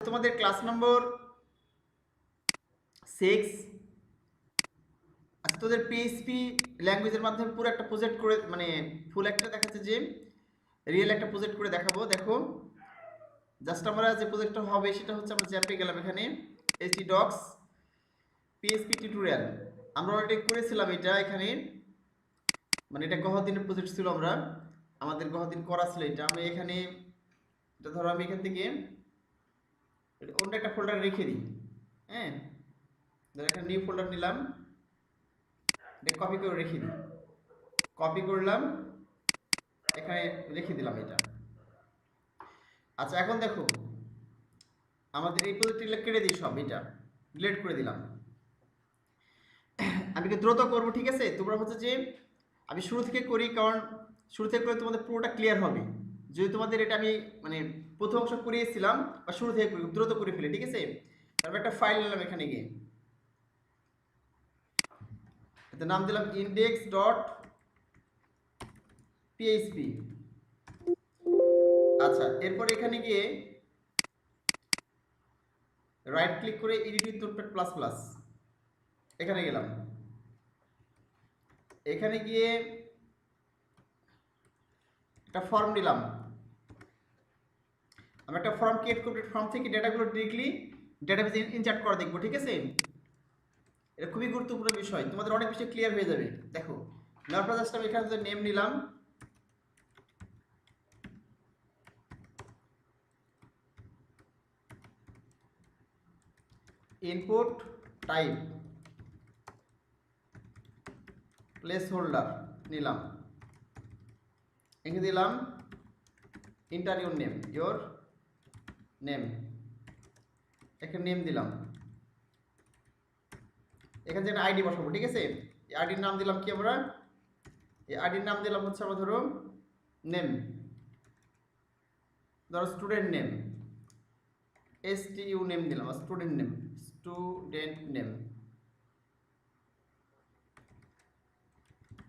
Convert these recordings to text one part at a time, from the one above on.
তোমাদের ক্লাস নম্বর 6। আচ্ছা, তোদের পিএইচপি ল্যাঙ্গুয়েজের মাধ্যমে পুরো একটা প্রজেক্ট করে, মানে ফুল একটা দেখাচ্ছে যে রিয়েল একটা প্রজেক্ট করে দেখাবো। দেখো, জাস্ট আমরা যে প্রজেক্টটা হবে সেটা হচ্ছে, আমরা চ্যাপে গেলাম এখানে এইচটি ডক্স পিএইচপি টিউটোরিয়াল। আমরা অলরেডি করেছিলাম এটা এখানে, মানে এটা গহদিনের প্রজেক্ট ছিল, আমাদের গহদিন করা ছিল এটা। আমি এখানে এটা ধরো আমি এখান থেকে অন্য একটা ফোল্ডার রেখে দিই। হ্যাঁ, ধরো একটা নিউ ফোল্ডার নিলাম, এটা কপি করে রেখে দিই। কপি করলাম, এখানে রেখে দিলাম এটা। আচ্ছা, এখন দেখো আমাদের এই প্রজেক্টটা কেটে দিই, সব এটা ডিলিট করে দিলাম। আমি কি দ্রুত করব, ঠিক আছে? তোমরা হচ্ছে যে আমি শুরু থেকে করি, কারণ শুরু থেকে করে তোমাদের পুরোটা ক্লিয়ার হবে। যদি তোমাদের এটা আমি মানে প্রথম অংশ করিয়েছিলাম বা শুরু থেকে করি, দ্রুত করে ফেলি, ঠিক আছে? তারপর একটা ফাইল নিলাম, এখানে গিয়ে এতে নাম দিলাম index.php। আচ্ছা, এরপর এখানে গিয়ে রাইট ক্লিক করে edit with notepad plus plus, এখানে গেলাম। এখানে গিয়ে একটা ফর্ম নিলাম, আমরা একটা ফর্ম ক্রিয়েট করব। ফর্ম থেকে ডেটাগুলো ডিরেক্টলি ডেটাবেজে ইনসার্ট করা দেখবো, ঠিক আছে? এটা খুবই গুরুত্বপূর্ণ বিষয়, তোমাদের অনেক বেশি ক্লিয়ার হয়ে যাবে। দেখো, নেওয়ার পর জাস্ট আমি এখানে নেম নিলাম, ইনপুট টাইপ প্লেস হোল্ডার নিলাম, এখানে দিলাম ইন্টার ইউর নেম, এখানে নেম দিলাম, এখানে যেন আইডি বসাবো, ঠিক আছে? এই আইডির নাম দিলাম কি, আমরা এই আইডির নাম দিলাম হচ্ছে আমরা ধরো নেম, ধরো স্টুডেন্ট নেম, STU নেম দিলাম, স্টুডেন্ট নেম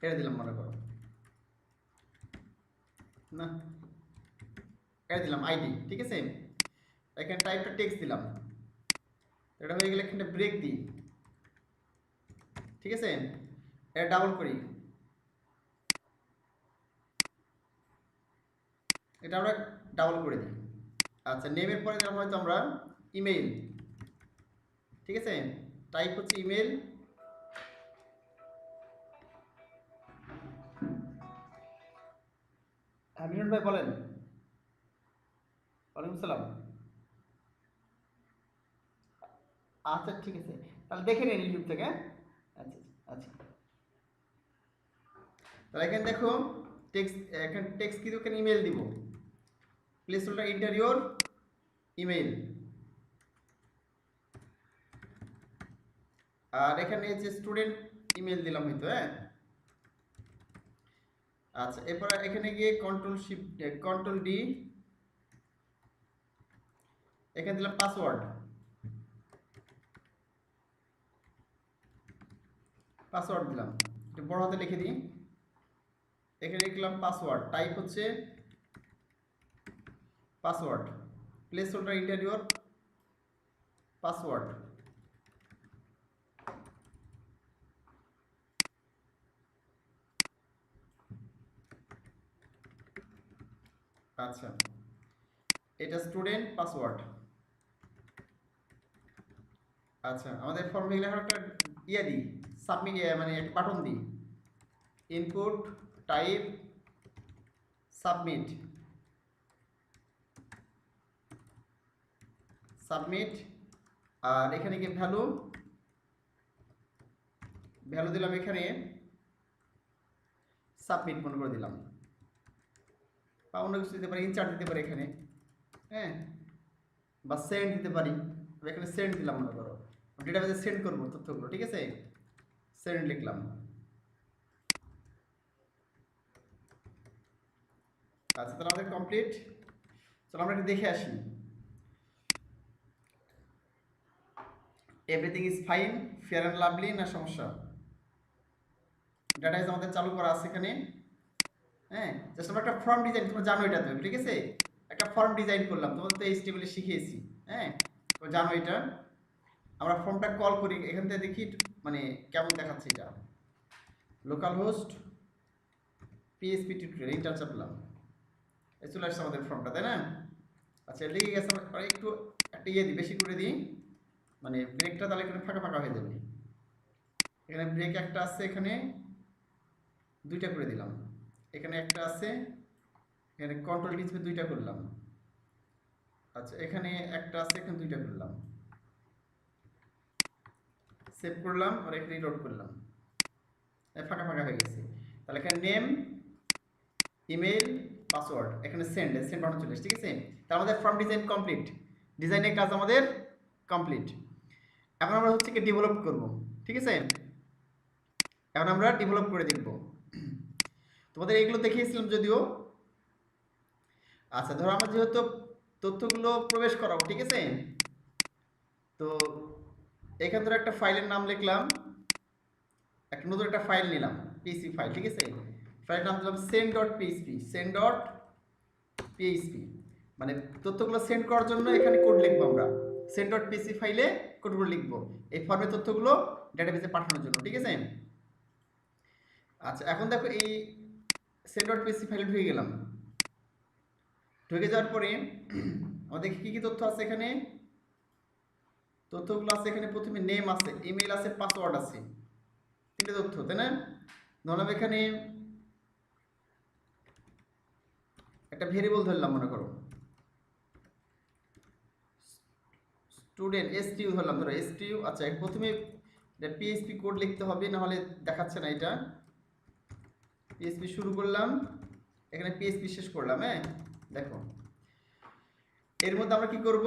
এটা দিলাম, মনে করো না, এটা দিলাম আইডি, ঠিক আছে? এখানে টাইপটা টেক্সট দিলাম, এটা হয়ে গেলে এখানে ব্রেক দিই, ঠিক আছে? এটা ডাবল করি, এটা আমরা ডাবল করে দিই। আচ্ছা, নেমের পরে দিলাম হয়তো আমরা ইমেইল, ঠিক আছে? টাইপ হচ্ছে ইমেইল, মিলন ভাই বলেন। ওয়ালাইকুম সালাম। আচ্ছা, ঠিক আছে, তাহলে দেখে নিন ইউটিউব থেকে। আচ্ছা আচ্ছা, তাহলে এখানে দেখো টেক্সট, এখানে টেক্সট কিন্তু এখানে ইমেল দিব, placeholder enter your email. আর এখানে যে স্টুডেন্ট ইমেল দিলাম হয়তো, হ্যাঁ। আচ্ছা, এরপর এখানে গিয়ে কন্ট্রোল ডি, এখানে দিলাম পাসওয়ার্ড দিলাম, একটু বড় হাতে লিখে দিই। এখানে লিখলাম পাসওয়ার্ড, টাইপ হচ্ছে password, place holder enter your password. আচ্ছা, এটা স্টুডেন্ট পাসওয়ার্ড। আচ্ছা, আমাদের ফর্মে গেলে একটা ইয়ে দিই, সাবমিট, মানে একটা বাটন দিই, ইনপুট টাইপ সাবমিট, আর এখানে গিয়ে ভ্যালু দিলাম, এখানে সাবমিট মনে করে দিলাম, বা অন্য কিছু দিতে পারি, ইনসার্ট দিতে পারি এখানে, হ্যাঁ, বা সেন্ড দিতে পারি। এখানে সেন্ড দিলাম, মনে করো ডেটাবেজে সেন্ড করবো তথ্যগুলো, ঠিক আছে? সেন্ড লিখলাম। আচ্ছা, তাহলে আমাদের কমপ্লিট। চলো আমরা একটু দেখে আসি। Everything is fine, fair and lovely, না সমস্যা? ডাটাবেজ আমাদের চালু করা আছে এখানে, হ্যাঁ। জাস্ট আমরা একটা ফর্ম ডিজাইন, তোমরা জানো এটা তো, ঠিক আছে? একটা ফর্ম ডিজাইন করলাম, তোমাদের তো এইচটিএমএল শিখিয়েছি, হ্যাঁ তো জানো এটা। আমরা ফর্মটা কল করি, এখান থেকে দেখি মানে কেমন দেখাচ্ছে এটা। Localhost PSP tutorial enter চাপলাম, চলে আসছে আমাদের ফর্মটা, তাই না? আচ্ছা লেগে গেছে, আমরা একটু একটা ইয়ে দিই, বেশি করে দিই, মানে ব্রেকটা তাহলে এখানে ফাঁকা ফাঁকা হয়ে যাবে। এখানে ব্রেক একটা আছে, এখানে দুইটা করে দিলাম, এখানে একটা আছে, এখানে কন্ট্রোল ডিসপ্লে দুইটা করলাম। আচ্ছা এখানে একটা আছে, এখানে দুইটা করলাম, সেভ করলাম আর এখানে রিলোড করলাম, ফাঁকা ফাঁকা হয়ে গেছে। তাহলে এখানে নেম, ইমেল, পাসওয়ার্ড, এখানে সেন্ড বাটন চলে এসেছে, ঠিক আছে? তাহলে আমাদের ফর্ম ডিজাইন কমপ্লিট, ডিজাইনের কাজ আমাদের কমপ্লিট। এখন আমরা হচ্ছে কি ডেভেলপ করব, ঠিক আছে? এখন আমরা ডেভেলপ করে দেখব। তোমাদের এগুলো দেখিয়েছিলাম যদিও। আচ্ছা ধরো আমরা যেহেতু তথ্যগুলো প্রবেশ করাবো, ঠিক আছে? তো এখান ধরে একটা ফাইলের নাম লিখলাম, একটা নতুন একটা ফাইল নিলাম, পিএসপি ফাইল, ঠিক আছে? ফাইলের নাম দিলাম send.php, মানে তথ্যগুলো সেন্ড করার জন্য এখানে কোড লিখবো আমরা, send.php ফাইলে কোডগুলো লিখবো এই ফর্মের তথ্যগুলো ডেটাবেসে পাঠানোর জন্য, ঠিক আছে? আচ্ছা এখন দেখো এই send.php ফাইলে ঢুকে গেলাম, ঢুকে যাওয়ার পরে আমাদের কি কি তথ্য আছে এখানে, তথ্যগুলো আছে এখানে, প্রথমে নেম আছে, ইমেল আছে, পাসওয়ার্ড আছে, তিনটে তথ্য, তাই না? ধরলাম এখানে একটা ভেরিয়েবল ধরলাম, মনে করো স্টুডেন্ট, এসটিইউ ধরলাম, ধরো এসটিইউ। আচ্ছা প্রথমে পিএইচপি কোড লিখতে হবে, না হলে দেখাচ্ছে না এটা। পিএইচপি শুরু করলাম, এখানে পিএইচপি শেষ করলাম, হ্যাঁ দেখো। এর মধ্যে আমরা কি করব,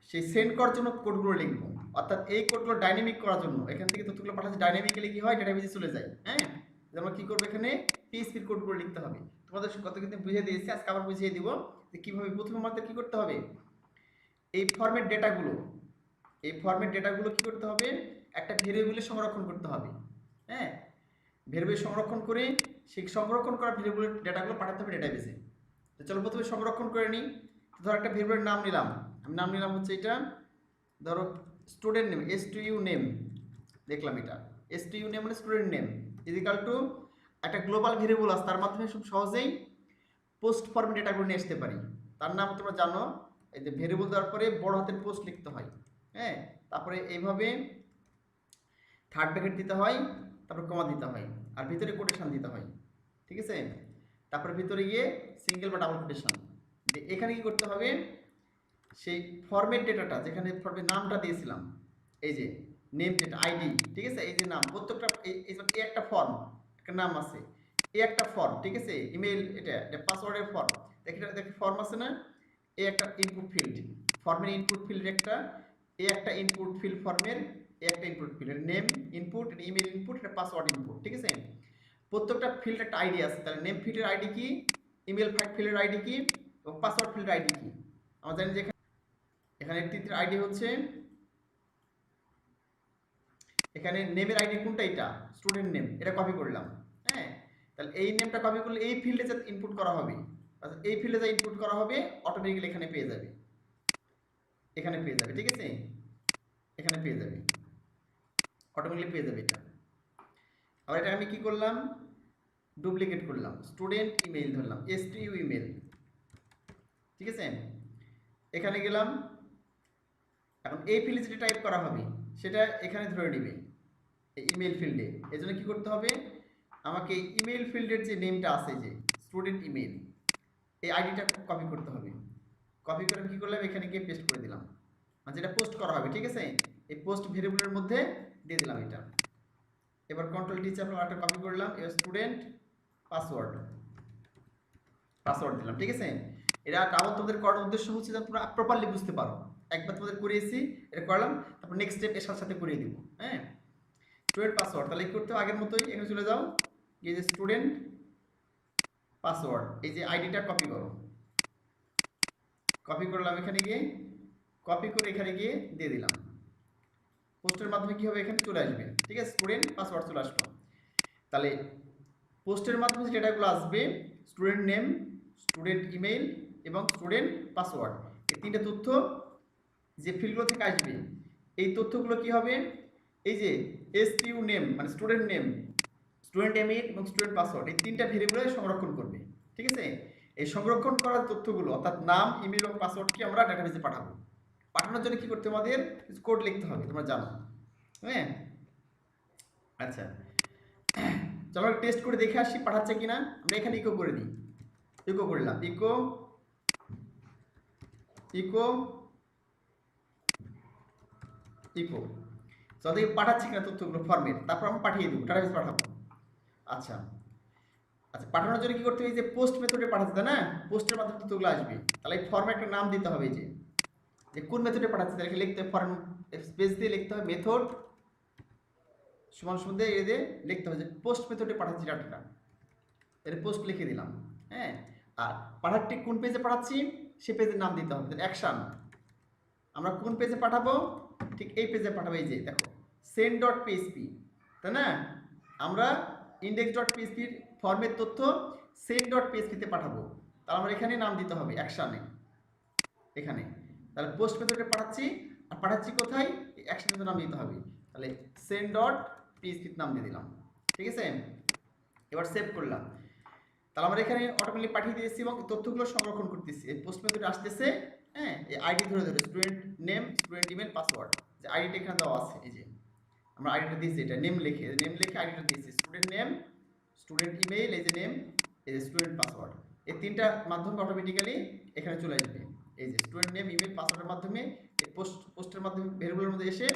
সেই সেন্ড করার জন্য কোডগুলো লিখবো, অর্থাৎ এই কোডগুলো ডাইনামিক করার জন্য এখান থেকে তথ্যগুলো পাঠাচ্ছে, ডাইনামিক্যালি কি হয় ডেটাবেসে চলে যায়, হ্যাঁ? আমরা কি করব, এখানে পিএইচপির কোডগুলো লিখতে হবে। তোমাদের কত কিন্তু বুঝিয়ে দিয়েছি, আজকে আবার বুঝিয়ে দিব যে কিভাবে। প্রথমে আমাদের কি করতে হবে, এই ফরম্যাট ডেটাগুলো, এই ফরম্যাট ডেটাগুলো কি করতে হবে, একটা ভেরিয়েবলে সংরক্ষণ করতে হবে, হ্যাঁ? ভেরিয়েবল সংরক্ষণ করে সেই সংরক্ষণ করা ভেরিয়েবলের ডেটাগুলো পাঠাতে হবে ডেটাবেসে। তো চলো প্রথমে সংরক্ষণ করে নিই। ধরো একটা ভেরিয়েবলের নাম নিলাম, আমি নাম নিলাম হচ্ছে এটা, ধরো স্টুডেন্ট নেম, এসটিইউ নেম দেখলাম, এটা এসটিইউ নেম মানে স্টুডেন্ট নেম ইজিক্যাল টু একটা গ্লোবাল ভেরিয়েবল আছে, তার মাধ্যমে খুব সহজেই পোস্ট ফর্মে ডেটাগুলো নিয়ে আসতে পারি। তার নাম তোমরা জানো, এই যে ভেরিয়েবল দেওয়ার পরে বড় হাতের পোস্ট লিখতে হয়, হ্যাঁ? তারপরে এইভাবে থার্ড ব্র্যাকেট দিতে হয়, তারপর কমা দিতে হয়, আর ভিতরে কোটেশন দিতে হয়, ঠিক আছে? তারপরে ভিতরে গিয়ে সিঙ্গেল বা ডাবল কোটেশন। এখানে কি করতে হবে, সেই ফরম্যাট ডেটাটা যেখানে ফর্মের নামটা দিয়েছিলাম, এই যে নেম ডেটা আইডি, ঠিক আছে? এই যে নাম, প্রত্যেকটা এই একটা ফর্ম, একটা নাম আছে, এই একটা ফর্ম, ঠিক আছে? ইমেল, এটা পাসওয়ার্ডের ফর্ম, দেখি ফর্ম আছে না? এই একটা ইনপুট ফিল্ড, ফর্মের ইনপুট ফিল্ড একটা, এই একটা ইনপুট ফিল্ড ফর্মের, এই একটা input field, name input, email input, এটা পাসওয়ার্ড ইনপুট, ঠিক আছে? প্রত্যেকটা ফিল্ড একটা আইডি আছে, তাহলে নেম ফিল্ডের আইডি কি, ইমেল ফিল্ডের আইডি কি, এবং পাসওয়ার্ড ফিল্ডের আইডি কি। আমরা জানি যে এখানে টিটির আইডি হচ্ছে, এখানে নেমের আইডি কোনটা, এটা স্টুডেন্ট নেম, এটা কপি করলাম, হ্যাঁ? তাহলে এই নেমটা কপি করলে এই ফিল্ডে যা ইনপুট করা হবে, এই ফিল্ডে যা ইনপুট করা হবে অটোমেটিক্যালি এখানে পেয়ে যাবে, এখানে পেয়ে যাবে, ঠিক আছে? এখানে পেয়ে যাবে, অটোমেটিক্যালি পেয়ে যাবে এটা। আবার এটা আমি কি করলাম, ডুপ্লিকেট করলাম, স্টুডেন্ট ইমেল ধরলাম, এসটিইউ ইমেল, ঠিক আছে? এখানে গেলাম, এখন এই ফিল্ডে যেটা টাইপ করা হবে সেটা এখানে ধরে নেবে এই ইমেল ফিল্ডে। এই জন্য কী করতে হবে, আমাকে ইমেল ফিল্ডের যে নেমটা আছে, যে স্টুডেন্ট ইমেল, এই আইডিটা কপি করতে হবে। কপি করে কী করলাম, এখানে গিয়ে পেস্ট করে দিলাম, মানে যেটা পোস্ট করা হবে, ঠিক আছে? এই পোস্ট ভেরিয়েবলের মধ্যে দিয়ে দিলাম এটা। এবার কন্ট্রোল ডি চাপলাম, আরেকটা কপি করলাম, এবার স্টুডেন্ট পাসওয়ার্ড দিলাম, ঠিক আছে? এটা ডাবল তোমাদের করার উদ্দেশ্য হচ্ছে যে তোমরা প্রপারলি বুঝতে পারো। একবার তোমাদের করিয়েছি, এটা করলাম, তারপর নেক্সট স্টেপ এর সাথে করিয়ে দিব, হ্যাঁ? স্টুডেন্ট পাসওয়ার্ড, তাহলে কি করতে হবে, আগের মতোই এখানে চলে যাও, এই যে স্টুডেন্ট পাসওয়ার্ড, এই যে আইডিটা কপি করো, কপি করলাম, এখানে গিয়ে কপি করে এখানে গিয়ে দিয়ে দিলাম। পোস্টের মাধ্যমে কি হবে, এখানে চলে আসবে, ঠিক আছে? স্টুডেন্ট পাসওয়ার্ড চলে আসলো। তাহলে পোস্টের মাধ্যমে যে ডেটাগুলো আসবে, স্টুডেন্ট নেম, স্টুডেন্ট ইমেল এবং স্টুডেন্ট পাসওয়ার্ড, এই তিনটা তথ্য যে ফিল্ডগুলো থেকে আসবে, এই তথ্যগুলো কি হবে, এই যে এসটিউ নেম মানে স্টুডেন্ট নেম, স্টুডেন্ট ইমেল এবং স্টুডেন্ট পাসওয়ার্ড, এই তিনটা ভেরিয়েবলে সংরক্ষণ করবে। ঠিক আছে, এই সংরক্ষণ করার তথ্যগুলো অর্থাৎ নাম, ইমেল এবং পাসওয়ার্ডকে আমরা ডাটাবেসে পাঠাবো। পাঠানোর জন্য কি করতে হবে, আমাদের কিছু কোড লিখতে হবে, তোমরা জানো। হ্যাঁ, আচ্ছা চলো টেস্ট করে দেখে আসি পাঠাচ্ছে কিনা। আমরা এখানে ইকো করে দিই, ইকো করলাম, ইকো ইকো ইকো যাতে পাঠাচ্ছি কিনা তথ্যগুলো ফরম্যাট, তারপর আমরা পাঠিয়ে দেবো, ডাটাবেস পাঠাবো। আচ্ছা আচ্ছা, পাঠানোর জন্য কি করতে হবে, যে পোস্ট মেথডে পাঠাচ্ছে, তাই না, পোস্টের মাধ্যমে তথ্যগুলো আসবে, তাহলে এই ফরম্যাটের নাম দিতে হবে, যে যে কোন মেথডে পাঠাচ্ছে তাহলে লিখতে হবে, ফরম স্পেস দিয়ে লিখতে হবে মেথড সমান সমান দিয়ে এ দিয়ে লিখতে হবে যে পোস্ট মেথডে পাঠাচ্ছি ডাটাটা, এর পোস্ট লিখে দিলাম। হ্যাঁ, আর পাঠাচ্ছি কোন পেজে পাঠাচ্ছি সে পেজের নাম দিতে হবে, অ্যাকশন আমরা কোন পেজে পাঠাবো, ঠিক এই পেজে পাঠাবো, এই যে দেখো সেন্ড ডট পিএইচপি, তাই না, আমরা ইন্ডেক্স ডট পিএইচপির ফর্মের তথ্য সেন্ড ডট পিএইচপিতে পাঠাবো, তাহলে আমরা এখানে নাম দিতে হবে অ্যাকশনে, এখানে তাহলে পোস্ট মেথডে পাঠাচ্ছি, আর পাঠাচ্ছি কোথায়, অ্যাকশনের নাম দিতে হবে, তাহলে সেন্ড ডট পিএইচপির নাম দিয়ে দিলাম। ঠিক আছে, এবার সেভ করলাম, তাহলে আমরা এখানে অটোমেটিক পাঠিয়ে দিয়েছি এবং তথ্যগুলো সংরক্ষণ করতেছি, এই পোস্ট মেথডে আসতেছে। হ্যাঁ, এই আইডি ধরে ধরে student name, student email, password, যে আইডিটা এখানে দেওয়া আছে, এই যে আমরা আইডিটা দিয়েছি, এটা নেম লিখে আইডিটা দিয়েছি, স্টুডেন্ট নেম, স্টুডেন্ট ইমেল, এই যে নেম, এই যে স্টুডেন্ট পাসওয়ার্ড, এই তিনটা মাধ্যমে অটোমেটিক্যালি এখানে চলে আসবে, এই যে স্টুডেন্ট নেম, ইমেল, পাসওয়ার্ডের মাধ্যমে এই পোস্টের মাধ্যমে ভেরিয়েবলের মধ্যে এসে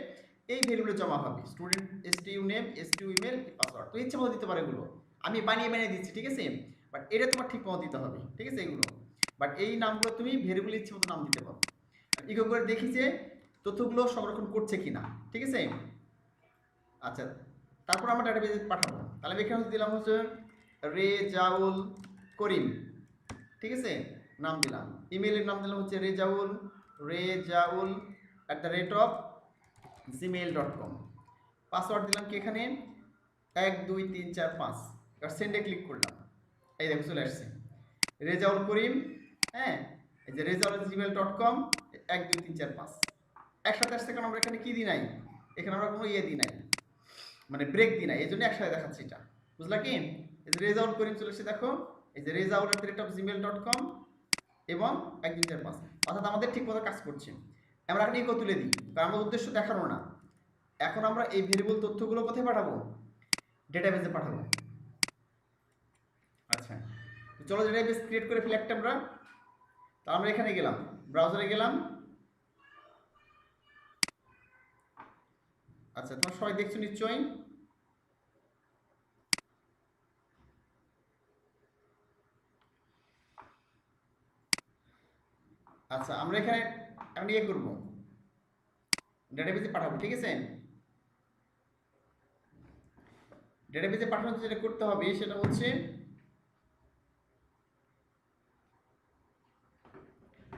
এই ভেরিয়েবলে জমা হবে, স্টুডেন্ট এসটিউ নেম, এসটিউ ইমেল, পাসওয়ার্ড। তো ইচ্ছে মতো দিতে পারে এগুলো, আমি বানিয়ে দিচ্ছি, ঠিক আছে, বাট এটা তোমার ঠিক মতো দিতে হবে, ঠিক আছে এগুলো, বাট এই নামগুলো তুমি ভেরিয়েবল ইচ্ছে মতো নাম দিতে পারো। ইকো করে দেখি যে তথ্যগুলো সংরক্ষণ করছে কিনা, ঠিক আছে। আচ্ছা, তারপর আমরা ডাটাবেজে পাঠাবো, তাহলে এখানে দিলাম হচ্ছে রেজাউল করিম, ঠিক আছে, নাম দিলাম, ইমেলের নাম দিলাম হচ্ছে rezaul@gmail.com, পাসওয়ার্ড দিলাম কি এখানে 12345, এবার সেন্ডে ক্লিক করলাম, এই দেখো চলে আসছে রেজাউল করিম। হ্যাঁ, এই যে rezaul@gmail.com 12345 একসাথে আসছে, কারণ আমরা এখানে কি দিই নাই, এখানে আমরা কোনো ইয়ে দিই নাই, মানে ব্রেক দিই নাই, এই জন্য একসাথে দেখাচ্ছি এটা, বুঝলা কি, এই যে রেজাউল করিম চলে এসেছে, দেখো এই যে rezaul@gmail.com এবং 12345, অর্থাৎ আমাদের ঠিক মতো কাজ করছে। আমরা এখন ইকো তুলে দিই, কারণ আমার উদ্দেশ্য দেখানো না, এখন আমরা এই ভেরিয়েবল তথ্যগুলো কোথায় পাঠাবো, ডেটাবেসে পাঠাবো। আচ্ছা, চলো ডেটাবেস ক্রিয়েট করে ফেলি একটা আমরা, তো আমরা এখানে গেলাম, ব্রাউজারে গেলাম। আচ্ছা, তোমরা সবাই দেখছো নিশ্চয়ই। আচ্ছা, আমরা এখানে এখন ইয়ে করবো, ডেটাবেসে পাঠাবো, ঠিক আছে। ডেটাবেসে পাঠানোর যেটা করতে হবে সেটা হচ্ছে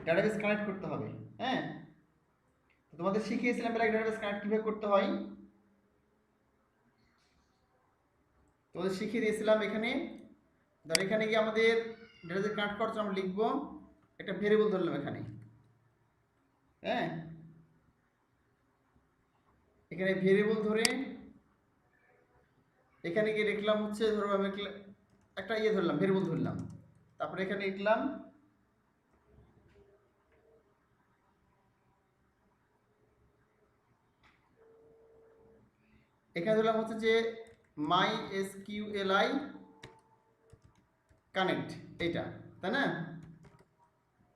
ডেটাবেস কানেক্ট করতে হবে। হ্যাঁ, তোমাদের শিখিয়েছিলাম এর আগে ডেটাবেস কানেক্ট কিভাবে করতে হয়, তোমাদের শিখিয়ে দিয়েছিলাম। এখানে ধর, এখানে গিয়ে আমাদের ডেটাবেস কানেক্ট করার জন্য আমরা লিখবো একটা ভেরিয়েবল ধরলাম এখানে। হ্যাঁ, এখানে ভেরিয়েবল ধরে এখানে গিয়ে লিখলাম হচ্ছে, ধরো আমি একটা ইয়ে ধরলাম, ভেরিয়েবল ধরলাম, তারপরে এখানে লিখলাম এখানে ধরলাম হচ্ছে যে মাই এসকিউএলআই কানেক্ট, এইটা, তাই না।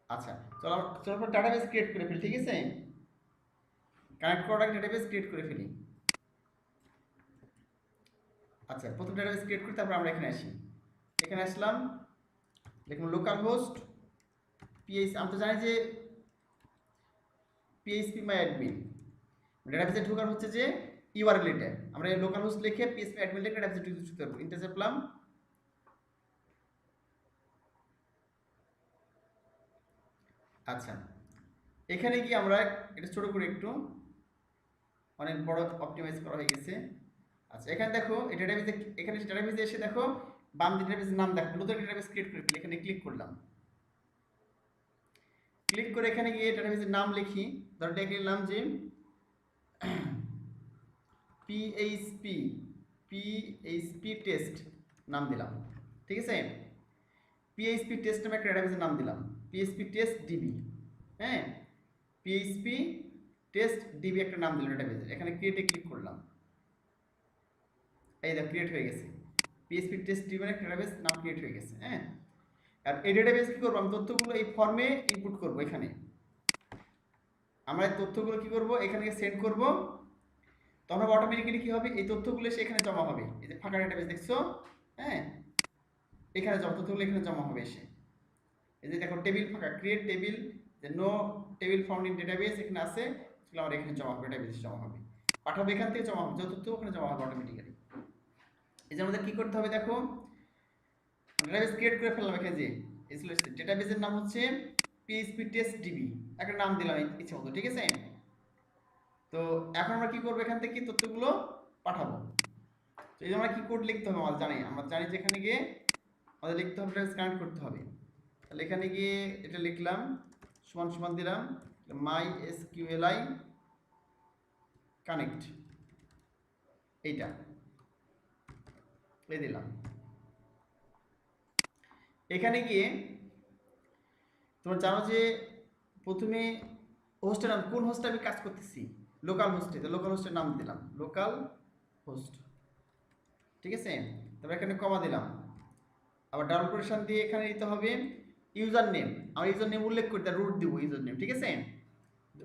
আচ্ছা, চলো চলো ডাটাবেস ক্রিয়েট করে ফেলি, ঠিক আছে, কানেক্ট করার আগে ডাটাবেস ক্রিয়েট করে ফেলি। আচ্ছা, প্রথম ডাটাবেস ক্রিয়েট করি, তারপর আমরা এখানে আসি, এখানে আসলাম, দেখুন লোকাল হোস্ট পিএইচ, আমি তো জানি যে পিএইচপি মাই অ্যাডমিন, ডাটাবেসে ঢোকার হচ্ছে যে ইউআরএল, এটা আমরা লোকাল হোস্ট লিখে পিএইচপি অ্যাডমিন লিখে ডাটাবেসে ঢুকতে পারবো, ইন্টার চাপলাম। আচ্ছা, এখানে কি আমরা এটা ছোট করে একটু, অনেক বড় অপটিমাইজ করা হয়ে গেছে। আচ্ছা, এখানে দেখো এই ডাটাবেসে, এখানে ডাটাবেসে এসে দেখো বাম দিকে ডাটাবেসের নাম দেখো, নতুন ডাটাবেস ক্রিয়েট করে ফেলি, এখানে ক্লিক করলাম। ক্লিক করে এখানে গিয়ে ডেটাবেসের নাম লিখি, ধরো এটা লিখলাম যে পিএইচপি পিএইচপি টেস্ট নাম দিলাম, ঠিক আছে। পিএইচপি টেস্ট নামে একটা ডেটাবেসের নাম দিলাম, পিএইচপি টেস্ট ডিবি। হ্যাঁ, পিএইচপি টেস্ট ডিবি একটা নাম দিলাম ডেটাবেসের। এখানে ক্রিয়েটে ক্লিক করলাম, এই দেখো ক্রিয়েট হয়ে গেছে, পিএইচপি টেস্ট ডিবি একটা ডেটাবেস নাম ক্রিয়েট হয়ে গেছে। হ্যাঁ, আর এই ডেটাবেস কি করবো, আমি তথ্যগুলো এই ফর্মে ইনপুট করব। এখানে আমরা এই তথ্যগুলো কি করব, এখানে সেন্ড করব, তখন অটোমেটিক্যালি কি হবে, এই তথ্যগুলো সেখানে জমা হবে। এই যে ফাঁকা ডেটাবেস দেখছো, হ্যাঁ, এখানে জমা, তথ্যগুলো এখানে জমা হবে এসে। এই যে দেখো টেবিল ফাঁকা, ক্রিয়েট টেবিল, যে no table found in database এখানে আছে, সেগুলো আমার এখানে জমা হবে, ডেটাবেসে জমা হবে, পাঠাবো এখান থেকে জমা হবে, যত তথ্য ওখানে জমা হবে অটোমেটিক্যালি। এই যে আমাদের কি করতে হবে, দেখো ডেটাবেস ক্রিয়েট করে ফেললাম। এখানে যে ডেটাবেসের নাম হচ্ছে পিএইচপি টেস্ট ডিবি, একটা নাম দিলাম ইচ্ছে মতো, ঠিক আছে। তো এখন আমরা কি করবো, এখান থেকে তথ্যগুলো পাঠাবো। তো এই যে আমরা কি কোড লিখতে হবে, আমরা জানি যে এখানে গিয়ে আমাদের লিখতে হবে, ডেটাবেস কানেক্ট করতে হবে। তাহলে এখানে গিয়ে এটা লিখলাম, সমান সমান দিলাম MySQLi কানেক্ট, এইটা এই দিলাম। এখানে গিয়ে তোমরা জানো যে প্রথমে হোস্টের নাম, কোন হোস্টে আমি কাজ করতেছি, লোকাল হোস্টে, তো লোকাল হোস্টের নাম দিলাম লোকাল হোস্ট, ঠিক আছে। তারপর এখানে কমা দিলাম, আবার ডাবল কোটেশন দিয়ে এখানে দিতে হবে ইউজার নেম। আমার ইউজার নেম উল্লেখ করতে, রুট দিব ইউজার নেম, ঠিক আছে।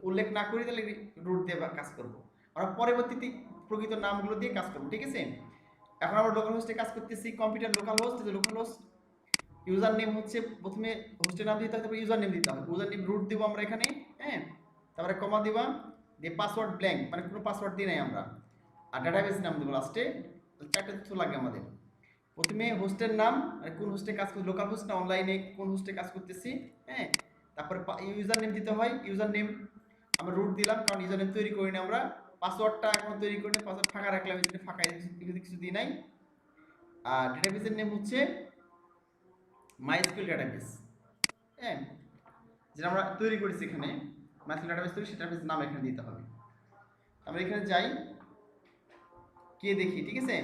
উল্লেখ না করি তাহলে রুট দিয়ে কাজ করবো, আমরা পরবর্তীতে প্রকৃত নামগুলো দিয়ে কাজ করবো, ঠিক আছে। এখন আমরা লোকাল হোস্টে কাজ করতেছি, computer local host, local host user name হচ্ছে প্রথমে হোস্টের নাম দিতে হবে, তারপরে ইউজার নেম দিতে হবে, ইউজার নেম রুট দিব আমরা এখানে, হ্যাঁ। তারপরে কমা দিবা, দিয়ে পাসওয়ার্ড ব্ল্যাঙ্ক, মানে কোনো পাসওয়ার্ড দিই নাই আমরা, আর ডাটাবেস নাম দেবো লাস্টে। চারটে তথ্য লাগে আমাদের, প্রথমে হোস্টের নাম, মানে কোন হোস্টে কাজ করছি, লোকাল হোস্ট না অনলাইনে কোন হোস্টে কাজ করতেছি, হ্যাঁ। তারপরে ইউজার নেম দিতে হয়, ইউজার নেম আমরা রুট দিলাম, কারণ ইউজার নেম তৈরি করি না আমরা, পাসওয়ার্ডটা এখনো তৈরি করি না, পাসওয়ার্ড ফাঁকা রাখলাম, এই জন্য ফাঁকা কিছু দিই নাই। আর ডেটাবেসের নেম হচ্ছে MySQL ডাটাবেস, হ্যাঁ, যেটা আমরা তৈরি করেছি এখানে MySQL ডাটাবেস তৈরি, সেটা ডাটাবেস নাম এখানে দিতে হবে। আমরা এখানে যাই, কে দেখি, ঠিক আছে।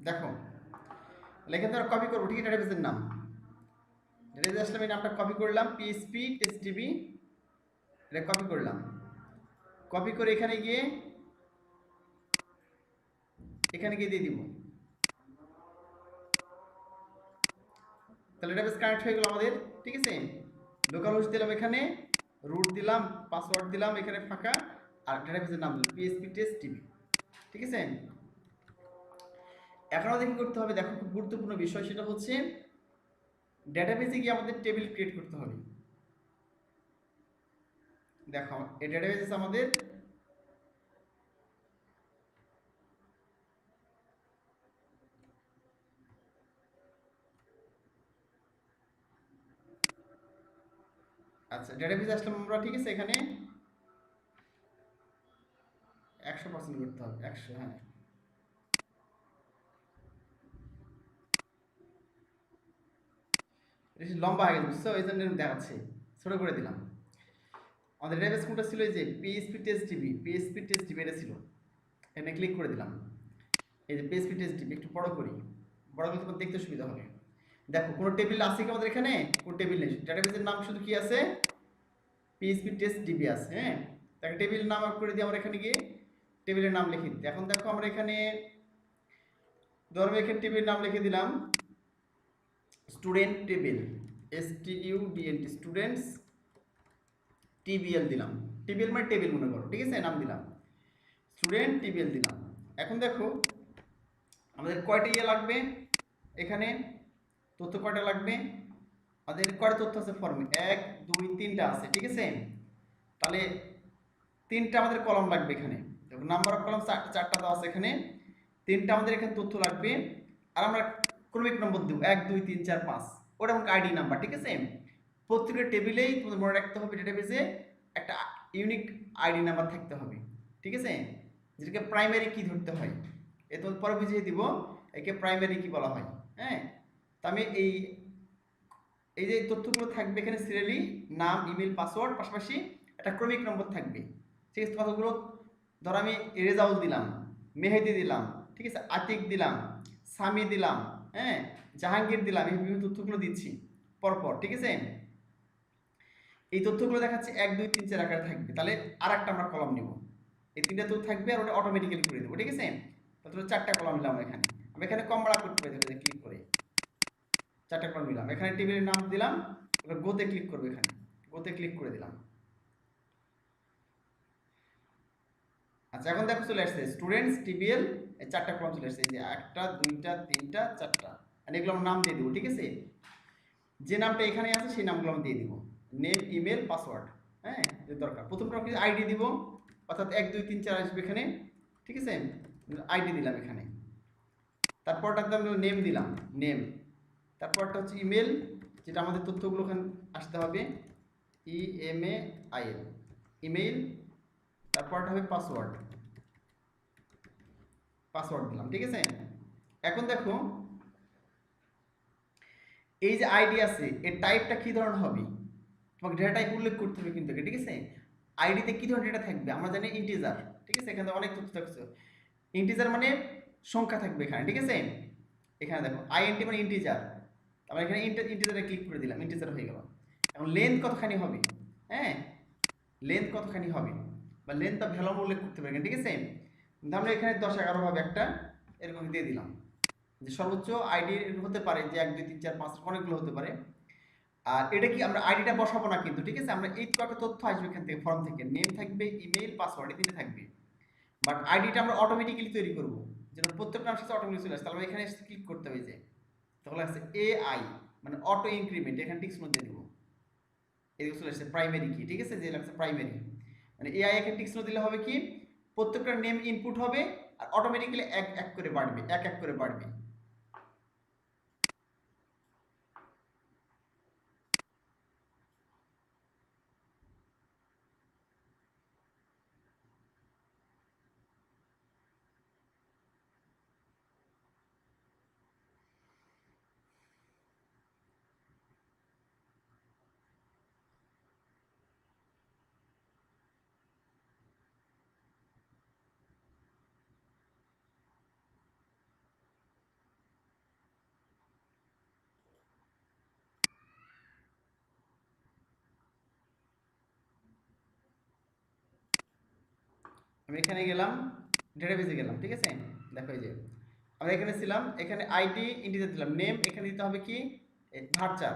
দেখো এখান থেকে কপি করবো, ঠিক আছে, ডেটাবেসের নাম, ডেটাবেস আসলে আমি নামটা কপি করলাম, পিএইচপি টেস্ট ডিবি, এটা কপি করলাম। কপি করে এখানে গিয়ে দিয়ে দিব, তাহলে ডেটাবেস কানেক্ট হয়ে গেল আমাদের, ঠিক আছে। লোকাল হোস্ট দিলাম, এখানে রুট দিলাম, পাসওয়ার্ড দিলাম এখানে ফাঁকা, আর ডেটাবেসের নাম দিলাম পিএইচপি টেস্ট ডিবি, ঠিক আছে। এখন আমাদের কি করতে হবে, দেখো খুব গুরুত্বপূর্ণ বিষয়, সেটা হচ্ছে ডেটাবেসে গিয়ে আমাদের টেবিল ক্রিয়েট করতে হবে। দেখো এই ডেটাবেস আমাদের আচ্ছা ডেটাবেস আসলাম আমরা, ঠিক আছে। এখানে 100% করতে হবে, 100, হ্যাঁ। বেশি লম্বা হয়ে গেছে, বুঝছো, এই জন্য দেখাচ্ছে, ছোট করে দিলাম। আমাদের ডেটাবেস কোনটা ছিল, এই যে PHP test DB, PHP test DB এটা ছিল, এখানে ক্লিক করে দিলাম। এই যে পিএইচপি টেস্ট ডিবি একটু বড় করি, বড় করলে তোমার দেখতে সুবিধা হবে। দেখো কোনো টেবিল আছে কি আমাদের এখানে, কোনো টেবিল নেই, ডেটাবেসের নাম শুধু কি আছে, পিএইচপি টেস্ট ডিবি আছে, হ্যাঁ। তাকে টেবিলের নাম করে দিয়ে আমরা এখানে গিয়ে টেবিলের নাম লিখে দিই। এখন দেখো আমরা এখানে ধরো এখানে টেবিলের নাম লিখে দিলাম student table, STUDENT, students TBL দিলাম, টেবিল মানে টেবিল মনে করো, ঠিক আছে, নাম দিলাম স্টুডেন্ট TBL দিলাম। এখন দেখো আমাদের কয়টা ইয়ে লাগবে, এখানে তথ্য কয়টা লাগবে, আমাদের কয়টা তথ্য আছে ফর্মে, 1 2 3টা আছে, ঠিক আছে। তাহলে 3টা আমাদের কলাম লাগবে এখানে, দেখো নাম্বার অফ কলাম 4টা দেওয়া আছে এখানে, 3টা আমাদের এখানে তথ্য লাগবে। আর আমরা ক্রমিক নম্বর দেব 1 2 3 4 5, ওটা আমাকে আইডি নাম্বার, ঠিক আছে। প্রত্যেকটা টেবিলেই তোমাদের মনে রাখতে হবে ডেটাবেজে একটা ইউনিক আইডি নাম্বার থাকতে হবে, ঠিক আছে, যেটাকে প্রাইমারি কি ধরতে হয়। এ তোমাদের পরে বুঝিয়ে দিব একে প্রাইমারি কি বলা হয়। হ্যাঁ, তো আমি এই যে তথ্যগুলো থাকবে এখানে সিরিয়ালি নাম, ইমেল, পাসওয়ার্ড, পাশাপাশি একটা ক্রমিক নম্বর থাকবে, ঠিক আছে। কতগুলো ধর আমি রেজাউল দিলাম, মেহেদি দিলাম, ঠিক আছে, আতিক দিলাম, সামি দিলাম, হ্যাঁ, জাহাঙ্গীর দিলাম, এই বিভিন্ন তথ্যগুলো দিচ্ছি পরপর, ঠিক আছে। এই তথ্যগুলো দেখাচ্ছে 1 2 3 4 আকারে থাকবে, তাহলে আর একটা আমরা কলাম নিব, এই তিনটা তথ্য থাকবে আর ওটা অটোমেটিক্যালি করে দেবো, ঠিক আছে। তাহলে 4টা কলাম নিলাম এখানে, আমি এখানে কমলা করতে পারি ক্লিক করে 4টা কলাম নিলাম, এখানে টেবিলের নাম দিলাম, এবার গোতে ক্লিক করবো, এখানে গোতে ক্লিক করে দিলাম। আচ্ছা এখন দেখো চলে আসছে স্টুডেন্টস টিবিএল, এই 4টা কলাম চলে আসছে, এই যে 1টা 2টা 3টা 4টা, আর এগুলো আমরা নাম দিয়ে দেবো, ঠিক আছে। যে নামটা এখানে আছে সেই নামগুলো আমি দিয়ে দিব, নেম, ইমেল, পাসওয়ার্ড, হ্যাঁ, যে দরকার। প্রথমটা কি আইডি দিব, অর্থাৎ 1 2 3 4 আসবে এখানে, ঠিক আছে, আইডি দিলাম এখানে। তারপরটা একদম নেম দিলাম, নেম। তারপরটা হচ্ছে ইমেল, যেটা আমাদের তথ্যগুলো ওখানে আসতে হবে, EMAIL, ইমেইল। তারপরটা হবে পাসওয়ার্ড, পাসওয়ার্ড দিলাম, ঠিক আছে। এখন দেখো এই যে আইডি আছে এর টাইপটা কি ধরনের হবে, তোমাকে ডেটা টাইপ উল্লেখ করতে হবে কিন্তু, ঠিক আছে। আইডিতে কি ধরনের ডেটা থাকবে, আমরা জানি ইন্টিজার, ঠিক আছে, এখানে অনেক তথ্য থাকছে। ইন্টিজার মানে সংখ্যা থাকবে এখানে, ঠিক আছে। এখানে দেখো INT মানে ইন্টিজার, আমরা এখানে ইন্টিজারে ক্লিক করে দিলাম, ইন্টিজার হয়ে গেল। এখন লেন্থ কতখানি হবে, হ্যাঁ, লেন্থ কতখানি হবে বা লেন্থ বা ভ্যালু উল্লেখ করতে পারি, ঠিক আছে। আমরা এখানে 10 11 ভাবে একটা এরকম দিয়ে দিলাম, যে সর্বোচ্চ আইডি হতে পারে যে 1 2 3 4 5 অনেকগুলো হতে পারে। আর এটা কি আমরা আইডিটা বসাবো না কিন্তু, ঠিক আছে, আমরা এই কয়েকটা তথ্য আসবে এখান থেকে, ফর্ম থেকে নেম থাকবে, ইমেল, পাসওয়ার্ড, এই তিনটে থাকবে। বাট আইডিটা আমরা অটোমেটিক্যালি তৈরি করব, যেন প্রত্যেকটা নামের সাথে অটোমেটিক চলে আসে। তাহলে এখানে এসে ক্লিক করতে হবে, যে তাহলে আছে AI মানে অটো ইনক্রিমেন্ট, এখানে টিক্স মধ্যে দিব, এদিকে চলে আসছে প্রাইমারি কি, ঠিক আছে, যে লাগছে প্রাইমারি মানে AI এখানে টিক্স দিলে হবে কি প্রত্যেকটা নেম ইনপুট হবে আর অটোমেটিক্যালি এক এক করে বাড়বে, এক এক করে বাড়বে। আমি এখানে গেলাম, ডেটাবেজে গেলাম, ঠিক আছে। দেখো এই যে আমরা এখানে ছিলাম, এখানে আইডি ইন্টিজার দিলাম, নেম এখানে দিতে হবে কি ভার্চার,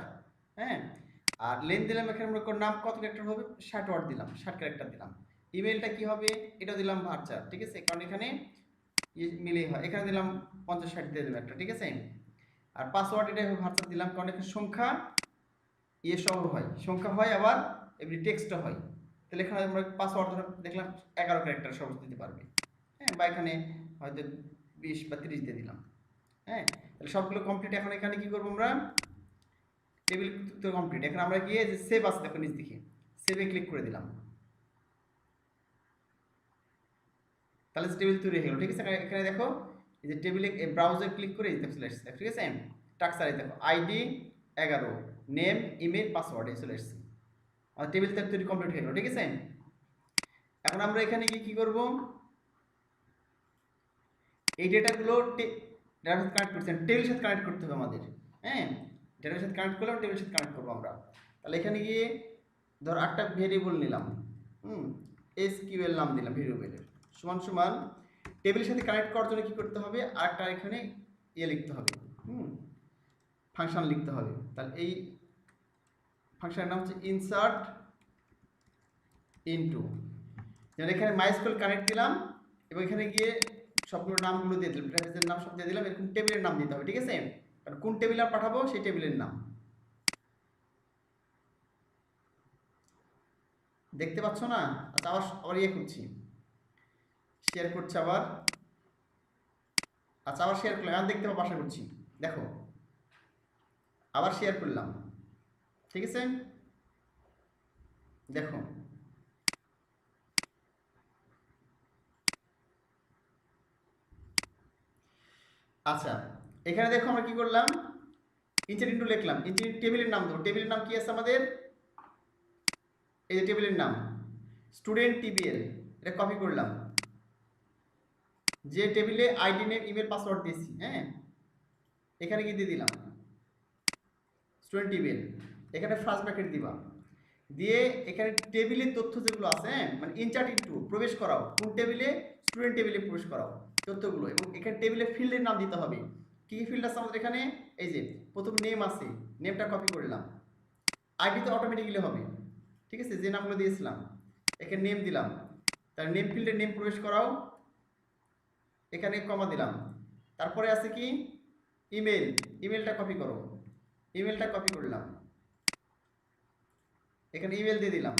হ্যাঁ, আর লেন দিলাম এখানে মনে করো নাম কত ক্যারেক্টার হবে 60 ওয়ার্ড দিলাম, 60 ক্যারেক্টার দিলাম। ইমেলটা কি হবে এটা দিলাম ভার্চার, ঠিক আছে, কারণ এখানে মিলেই হয়, এখানে দিলাম 50 60 দিয়ে দিলাম একটা, ঠিক আছে। আর পাসওয়ার্ড এটা ভার্চার দিলাম, কারণ এখানে সংখ্যা সহ হয়, সংখ্যা হয় আবার এমনি টেক্সটও হয়। তাহলে এখানে আমরা পাসওয়ার্ড দেখলাম 11 ক্যারেক্টার সর্বোচ্চ দিতে পারবে, হ্যাঁ, বা এখানে হয়তো 20 বা 30 দিয়ে দিলাম, হ্যাঁ। তাহলে সবগুলো কমপ্লিট। এখন এখানে কি করবো আমরা, টেবিল তো কমপ্লিট। এখন আমরা গিয়ে যে সেভ আছে দেখো নিচ দিকে, সেভে ক্লিক করে দিলাম, তাহলে টেবিল তৈরি হয়ে গেল, ঠিক আছে। এখানে দেখো এই যে টেবিলে ব্রাউজার ক্লিক করে এই চলে আসছে, ঠিক আছে। স্ট্রাকচারে দেখো আইডি 11, নেম, ইমেল, পাসওয়ার্ড চলে আসছে, আর টেবিল তৈরি কমপ্লিট হয়ে গেল, ঠিক আছে। এখন আমরা এখানে গিয়ে কি করব, এই ডেটাগুলো ডেটার সাথে কানেক্ট করছি, টেবিলের সাথে কানেক্ট করতে হবে আমাদের, হ্যাঁ। ডেটার সাথে কানেক্ট করলাম, টেবিলের সাথে কানেক্ট করবো আমরা। তাহলে এখানে গিয়ে ধর একটা ভেরিয়েবল নিলাম, SQL নাম দিলাম ভেরিয়েবলের, সমান সমান টেবিলের সাথে কানেক্ট করার জন্য কি করতে হবে, আরেকটা এখানে লিখতে হবে, ফাংশন লিখতে হবে। তাহলে এই ফাংশনের নাম হচ্ছে ইনসার্ট ইনটু, যেমন এখানে মাইস্কুয়েল কানেক্ট দিলাম এবং এখানে গিয়ে সবগুলো নামগুলো দিয়ে দিলাম, ডেটাবেসের নাম সব দিয়ে দিলাম, এরকম টেবিলের নাম দিতে হবে, ঠিক আছে, কারণ কোন টেবিলে পাঠাবো সেই টেবিলের নাম। দেখতে পাচ্ছ না? আচ্ছা আবার আবার করছি, শেয়ার করছি আবার। আচ্ছা আবার শেয়ার করলাম, এখন দেখতে পাবো আশা করছি। দেখো আবার শেয়ার করলাম, ঠিক আছে। দেখো আচ্ছা, এখানে দেখো আমরা কি করলাম, ইনসার্ট ইনটু লিখলাম, ইনসার্ট টেবিলের নাম দেবো, টেবিলের নাম কি আছে আমাদের, এই যে টেবিলের নাম স্টুডেন্ট টিবিএল, এটা কপি করলাম, যে টেবিলে আইডি নেম ইমেল পাসওয়ার্ড দিয়েছি, হ্যাঁ এখানে কি দিয়ে দিলাম স্টুডেন্ট টিবিএল, এখানে ফার্স্ট ব্র্যাকেট দিবা, দিয়ে এখানে টেবিলের তথ্য যেগুলো আছে, হ্যাঁ মানে ইনসার্ট ইনটু প্রবেশ করাও, কোন টেবিলে, স্টুডেন্ট টেবিলে প্রবেশ করাও তথ্যগুলো, এবং এখানে টেবিলে ফিল্ডের নাম দিতে হবে, কি কি ফিল্ড আছে আমাদের এখানে, এই যে প্রথম নেম আছে, নেমটা কপি করলাম, আইডি তো অটোমেটিক্যালি হবে, ঠিক আছে যে নামগুলো দিয়েছিলাম, এখানে নেম দিলাম, তার নেম ফিল্ডে নেম প্রবেশ করাও, এখানে কমা দিলাম, তারপরে আছে কি ইমেল, ইমেলটা কপি করো, ইমেলটা কপি করলাম, এখানে ইমেল দিয়ে দিলাম,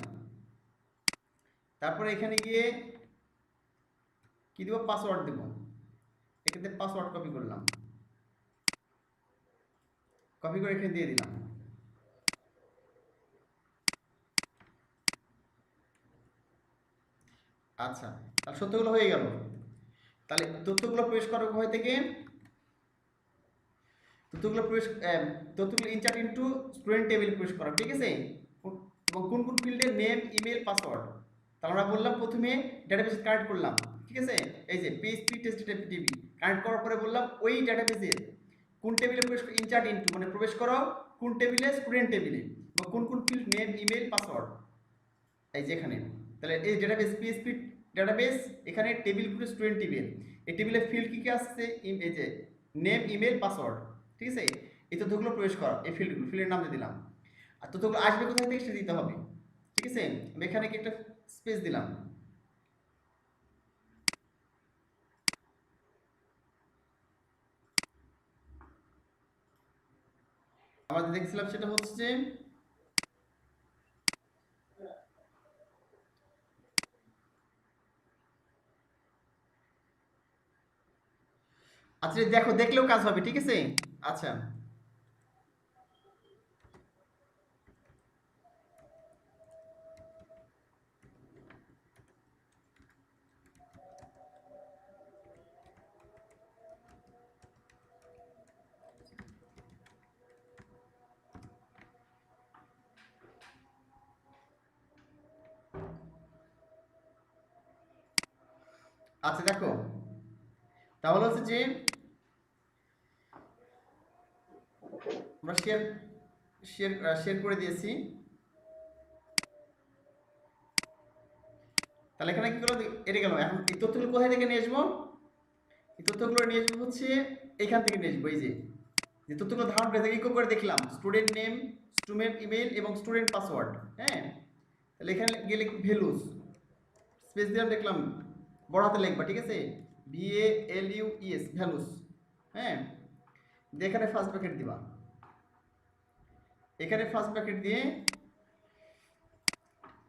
তারপরে এখানে গিয়ে কি দেবো, পাসওয়ার্ড দেবো, এখানে পাসওয়ার্ড কপি করলাম, কপি করে এখানে দিয়ে দিলাম। আচ্ছা, তাহলে সত্যগুলো হয়ে গেল, তাহলে তথ্যগুলো প্রবেশ করা উভয় থেকে, তথ্যগুলো ইনসার্ট ইনটু স্টুডেন্ট টেবিল প্রবেশ করা, ঠিক আছে, এবং কোন কোন ফিল্ডে নেম ইমেল পাসওয়ার্ড, তাহলে আমরা বললাম প্রথমে ডেটাবেস কানেক্ট করলাম, ঠিক আছে, এই যে পিএইচপি টেস্ট টিভি কানেক্ট করার পরে বললাম ওই ডেটাবেসে কোন টেবিলে প্রবেশ, ইনসার্ট ইনটু মানে প্রবেশ করাও কোন টেবিলে, স্টুডেন্ট টেবিলে, বা কোন কোন ফিল্ড নেম ইমেল পাসওয়ার্ড, এই যে এখানে, তাহলে এই ডেটাবেস পিএইচপি ডেটাবেস, এখানে টেবিলগুলো স্টুডেন্ট টেবিল, এই টেবিলে ফিল্ড কি কি আসছে, এই যে নেম ইমেল পাসওয়ার্ড, ঠিক আছে, এই তথ্যগুলো প্রবেশ করা, এই ফিল্ডগুলো, ফিল্ডের নাম দিয়ে দিলাম, আর তথ্যগুলো আসবে কোথা থেকে সেটা দিতে হবে, ঠিক আছে, আমি এখানে কি একটা স্পেস দিলাম, আমাদের দেখছিলাম সেটা হচ্ছে আচ্ছা দেখো, দেখলেও কাজ হবে, ঠিক আছে। আচ্ছা আচ্ছা দেখো, তাহলে হচ্ছে যে আমরা শেয়ার শেয়ার শেয়ার করে দিয়েছি, তাহলে এখানে কি করলো, এটা গেল, এখন এই তথ্যগুলো কোথায় থেকে নিয়ে আসবো, এই তথ্যগুলো নিয়ে আসবো হচ্ছে এখান থেকে নিয়ে আসবো, এই যে যে তথ্যগুলো ধারণ করে ইকো করে দেখলাম স্টুডেন্ট নেম, স্টুডেন্ট ইমেল এবং স্টুডেন্ট পাসওয়ার্ড, হ্যাঁ তাহলে এখানে গেলে ভ্যালুস স্পেস দিলাম, দেখলাম বড় হাতে লিখবা, ঠিক আছে, VALUES ভ্যালুস, হ্যাঁ দিয়ে এখানে ফার্স্ট ব্র্যাকেট দিবা, এখানে ফার্স্ট ব্র্যাকেট দিয়ে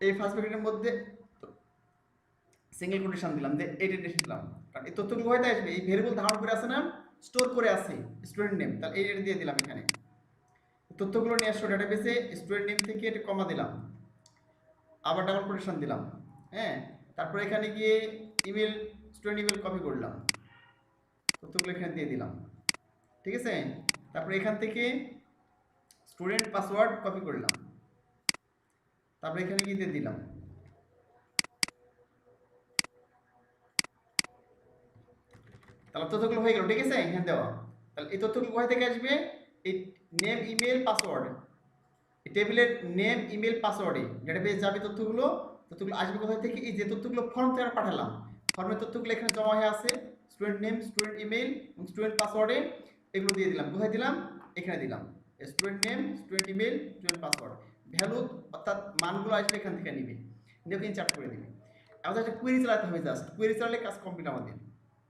এই ফার্স্ট ব্র্যাকেটের মধ্যে সিঙ্গেল কোটেশন দিলাম, দিয়ে এই ডেটেশন দিলাম, কারণ এই তথ্যগুলো হয়তো আসবে, এই ভেরিয়েবল ধারণ করে আছে না, স্টোর করে আছে স্টুডেন্ট নেম, তাহলে এই দিয়ে দিলাম, এখানে তথ্যগুলো নিয়ে আসলো ডেটাবেসে, স্টুডেন্ট নেম থেকে এটা কমা দিলাম, আবার ডাবল কোটেশন দিলাম, হ্যাঁ তারপরে এখানে গিয়ে ইমেল, স্টুডেন্ট ইমেল কপি করলাম, তথ্যগুলো এখানে দিয়ে দিলাম, ঠিক আছে, তারপরে এখান থেকে স্টুডেন্ট পাসওয়ার্ড কপি করলাম, তারপরে এখানে গিয়ে দিয়ে দিলাম, তাহলে তথ্যগুলো হয়ে গেল, ঠিক আছে, এখানে দেওয়া, তাহলে এই তথ্যগুলো কোথা থেকে আসবে, এই নেম ইমেল পাসওয়ার্ড, এই টেবিলের নেম ইমেল পাসওয়ার্ডে ডেটাবেস যাবে, তথ্যগুলো আসবে কোথা থেকে, এই যে তথ্যগুলো ফর্ম থেকে পাঠালাম, ফর্মের তথ্যগুলো এখানে জমা হয়ে আছে, স্টুডেন্ট নেম, স্টুডেন্ট ইমেল এবং স্টুডেন্ট পাসওয়ার্ডে, এগুলো দিয়ে দিলাম, কোথায় দিলাম, এখানে দিলাম, student name, student email, student password, value অর্থাৎ মানগুলো আসবে এখান থেকে নিবে, নিয়ে ইনসার্ট করে দিবে, আমাদের একটা কুয়েরি চালাতে হবে, জাস্ট কুয়েরি চালালে কাজ কমপ্লিট আমাদের,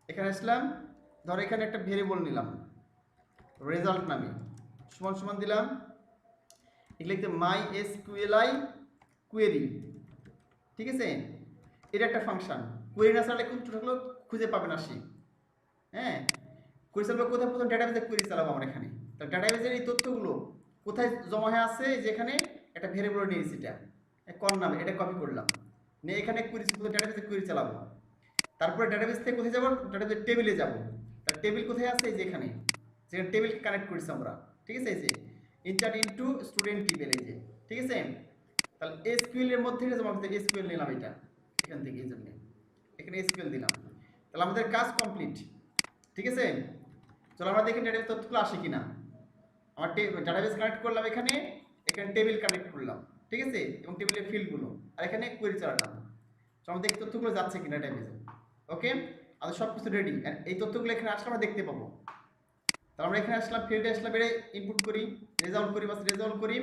এখানে আসলাম, ধর এখানে একটা ভেরিয়েবল নিলাম রেজাল্ট নামে, সমান সমান দিলাম, লিখতে মাই এসকিউএলআই কোয়েরি, ঠিক আছে, এটা একটা ফাংশন, কোয়েরি না চালালে কোন ছোটগুলো খুঁজে পাবে না সে, হ্যাঁ কোয়েরি চালাবো কোথায়, প্রথম ডেটাবেসে কোয়েরি চালাবো আমরা এখানে, তাহলে ডেটাবেসের এই তথ্যগুলো কোথায় জমা হয়ে আছে, যেখানে একটা ভেরিয়েবল নিয়েছি এটা, কল নাম এটা কপি করলাম, নিয়ে এখানে কুইরি ডেটাবেসে কুইরি চালাবো। তারপরে ডেটাবেস থেকে কোথায় যাবো, ডেটাবেস টেবিলে যাব। তার টেবিল কোথায় আছে, এই যে এখানে, যেখানে টেবিল কানেক্ট করেছি আমরা, ঠিক আছে, এই যে ইনসার্ট ইনটু স্টুডেন্ট টেবিল, এই যে, ঠিক আছে। তাহলে এসকিউএল এর মধ্যে জমা করতে এসকিউএল নিলাম এটা এখান থেকে, এই জন্য এখানে এসকিউএল দিলাম। তাহলে আমাদের কাজ কমপ্লিট, ঠিক আছে। চলো আমরা দেখি ডেটাবেস তথ্যগুলো আসে কিনা। আমার ডাটাবেস কানেক্ট করলাম, এখানে এখানে টেবিল কানেক্ট করলাম, ঠিক আছে, এবং টেবিলের ফিল্ডগুলো, আর এখানে কোয়েরি চালালাম। তো আমাদের এই তথ্যগুলো যাচ্ছে কিনা ডাটাবেসে। ওকে, আমাদের সব কিছু রেডি। এই তথ্যগুলো এখানে আসলে আমরা দেখতে পাবো। তাহলে আমরা এখানে আসলাম, ফিল্ডে আসলাম, এর ইনপুট করি, রেজাল্ট করি, বাস রেজাল্ট করি,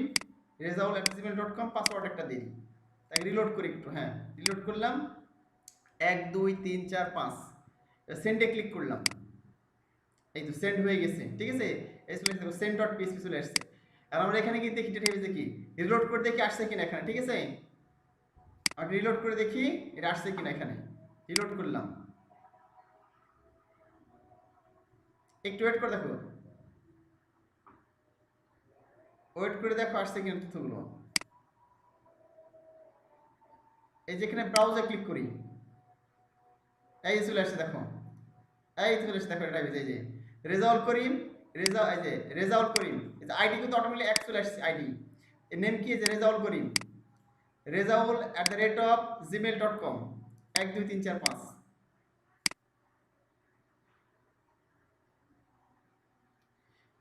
result@gmail.com, পাসওয়ার্ড একটা দিই, তাই রিলোড করি একটু। হ্যাঁ, রিলোড করলাম, 1 2 3 4 5, সেন্ডে ক্লিক করলাম, এই তো সেন্ড হয়ে গেছে, ঠিক আছে। এই চলে আসছে send.php চলে আসছে। আর আমরা এখানে কি দেখি, ডেটাবেসে কি রিলোড করে দেখি আসছে কিনা এখানে, ঠিক আছে। আর রিলোড করে দেখি এটা আসছে কিনা এখানে, রিলোড করলাম, একটু ওয়েট করে দেখো, ওয়েট করে দেখো আসছে কিনা তথ্যগুলো। এই যেখানে ব্রাউজে ক্লিক করি, এই চলে আসছে দেখো, এই চলে আসছে দেখো ডেটাবেস, এই যে রেজাল্ট করি, এই যে রেজাল্ট করি, এই যে আইডি কিন্তু অটোমেটিক এক চলে আসছে, আইডি এর নেম কি, যে রেজাল্ট করি, result@gmail.com, 1 2 3 4 5।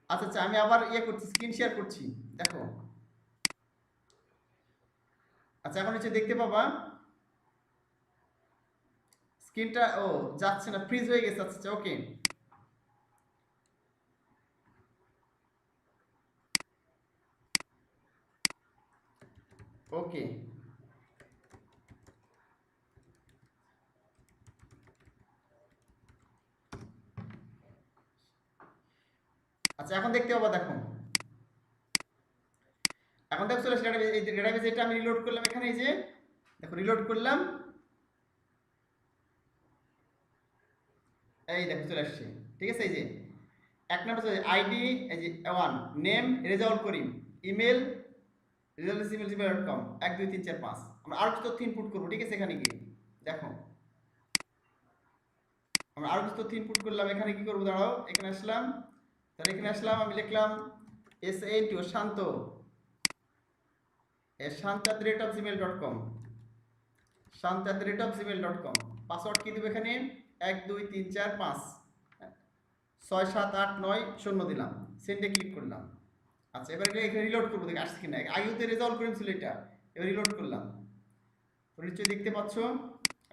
আচ্ছা আচ্ছা, আমি আবার ইয়ে করছি, স্ক্রিন শেয়ার করছি, দেখো। আচ্ছা, এখন হচ্ছে দেখতে পাবা স্ক্রিনটা, ও যাচ্ছে না, ফ্রিজ হয়ে গেছে। আচ্ছা ওকে, ওকে। আচ্ছা, এখন দেখতে পাবা, দেখো, এখন দেখো চলে আসছে ডেটাবেস। এই ডেটাবেস এটা আমি রিলোড করলাম, এখানে এই যে দেখো রিলোড করলাম, এই দেখো চলে আসছে, ঠিক আছে। এই যে এক নাম্বার আইডি, এই যে 1, name Rezaul Karim, email result@gmail.com, 1 2 3 4 5। আমরা আরো কিছু তথ্য ইনপুট করবো, ঠিক আছে। এখানে গিয়ে দেখো, আমরা আরো কিছু তথ্য ইনপুট করলাম। এখানে কি করবো, দাঁড়াও, এখানে আসলাম, তাহলে এখানে আসলাম, আমি লিখলাম SANT শান্ত, শান্ত@gmail.com, শান্ত@gmail.com। পাসওয়ার্ড কি দেবো এখানে, 1 2 3 4 5 6 7 8 9 0 দিলাম, সেন্ডে ক্লিক করলাম। আচ্ছা, এবার এখানে রিলোড করবো, দেখে আসছে কিনা। আগেও তো রেজাল্ট করেছিল এটা, এবার রিলোড করলাম, তো নিশ্চয়ই দেখতে পাচ্ছ।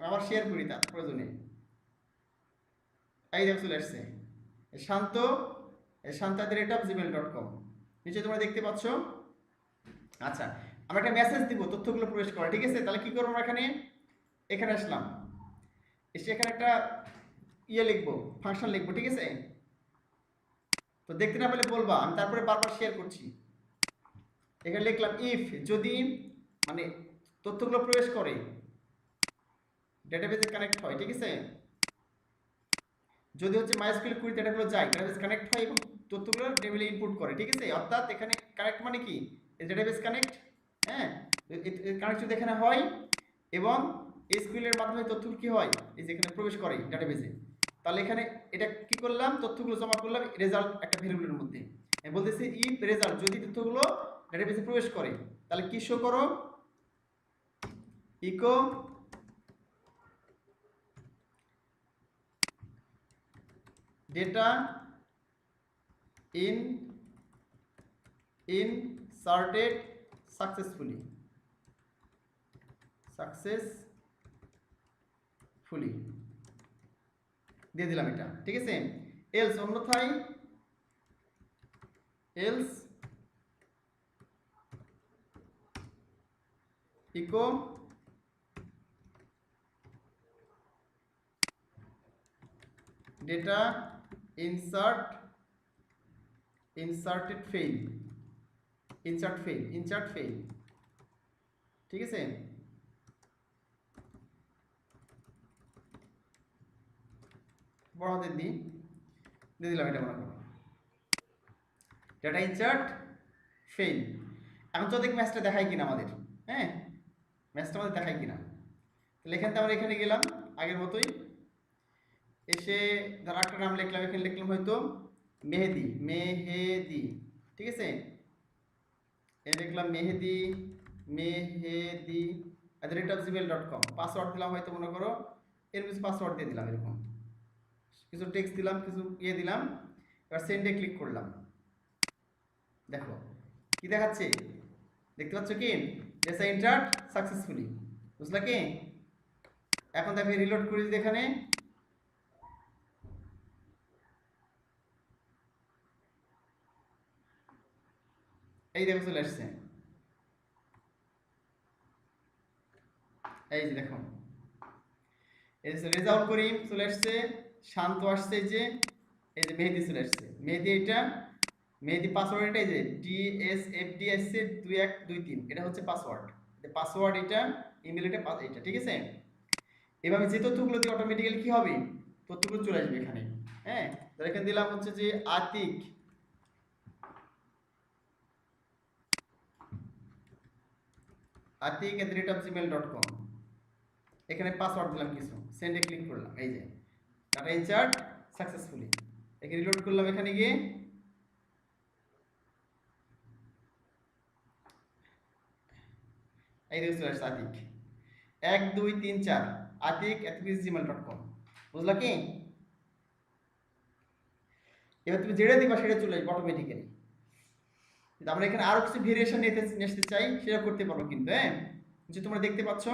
আবার শেয়ার করি তার প্রয়োজনে, এই দেখো চলে আসছে, শান্ত, শান্ত@gmail.com, নিশ্চয়ই তোমরা দেখতে পাচ্ছ। আচ্ছা, আমরা একটা মেসেজ দিব তথ্যগুলো প্রবেশ করা, ঠিক আছে। তাহলে কি করবো, আমরা এখানে এখানে আসলাম, এসে এখানে একটা ইয়ে লিখবো, ফাংশন লিখবো, ঠিক আছে। তো দেখতে না পেলে বলবা, আমি তারপরে বারবার শেয়ার করছি। এখানে লিখলাম ইফ, যদি মানে তথ্যগুলো প্রবেশ করে, ডেটাবেসে কানেক্ট হয়, ঠিক আছে। যদি হচ্ছে মাইস্কুয়েল কুইরি ডেটাগুলো যায়, ডেটাবেস কানেক্ট হয় এবং তথ্যগুলো টেবিলে ইনপুট করে, ঠিক আছে। অর্থাৎ এখানে কানেক্ট মানে কি, ডেটাবেস কানেক্ট, হ্যাঁ, কানেক্ট যদি এখানে হয় এবং এসকিউএল এর মাধ্যমে তথ্যগুলো কি হয়, এই যে এখানে প্রবেশ করে ডেটাবেসে, তাহলে এখানে এটা কি করলাম, তথ্যগুলো জমা করলাম রেজাল্ট একটা ভেরিয়েবলের মধ্যে। আমি বলতেছি ইফ রেজাল্ট, যদি তথ্যগুলো ডেটাবেসে প্রবেশ করে, তাহলে কি শো করো, ইকো ডেটা inserted successfully, দিয়ে দিলাম এটা, ঠিক আছে। এলস, অন্যথায় else echo data inserted fail, insert fail, ঠিক আছে। বড় হাতের দিয়ে দিলাম এটা, মনে করো ডেটা ইনসার্ট ফেইল। এখন তো দেখ ম্যাচটা দেখাই কিনা আমাদের, হ্যাঁ। ম্যাচটা আমাদের দেখায় কিনা। তাহলে এখান থেকে আমরা এখানে গেলাম আগের মতোই, এসে ধর একটা নাম লিখলাম, এখানে লিখলাম হয়তো মেহেদি, মেহেদি, ঠিক আছে, এটা লিখলাম মেহেদি, মেহেদি @gmail.com। পাসওয়ার্ড দিলাম হয়তো মনে করো এর কিছু পাসওয়ার্ড দিয়ে দিলাম, এরকম কিছু টেক্সট দিলাম, কিছু ইয়ে দিলাম, এবার সেন্ডে ক্লিক করলাম। দেখো কি দেখাচ্ছে, দেখতে পাচ্ছ কি, ডেটা এন্টার্ড সাকসেসফুলি, বুঝলা কি? এখন দেখো রিলোড করি যদি এখানে, এই দেখো চলে আসছে, এই যে দেখো এই যে রেজাউল করিম চলে আসছে, শান্ত আসছে, এই যে মেহেদি চলে আসছে, মেহেদি এটা মেহেদি পাসওয়ার্ড এটা, এই যে DSFD আসছে 2123, এটা হচ্ছে পাসওয়ার্ড, পাসওয়ার্ড এটা, ইমেল এটা, এটা ঠিক আছে। এভাবে যে তথ্যগুলো দিয়ে অটোমেটিক্যালি কি হবে, তথ্যগুলো চলে আসবে এখানে। হ্যাঁ, তো এখানে দিলাম হচ্ছে যে আতিক, atik@gmail.com, এখানে পাসওয়ার্ড দিলাম কিছু, সেন্ডে ক্লিক করলাম, এই যে ডাটা ইনসার্ট সাকসেসফুলি, এখানে রিলোড করলাম, এখানে গিয়ে এই দেখো চলে আসছে আতিক 1234 atik@gmail.com, বুঝলা কি? এবার তুমি যেটা দিবা সেটা চলে আসবে অটোমেটিক্যালি। আমরা এখানে আরো কিছু ভেরিয়েশন নিতে চাই, সেটা করতে পারবো কিন্তু। হ্যাঁ, যে তোমরা দেখতে পাচ্ছ,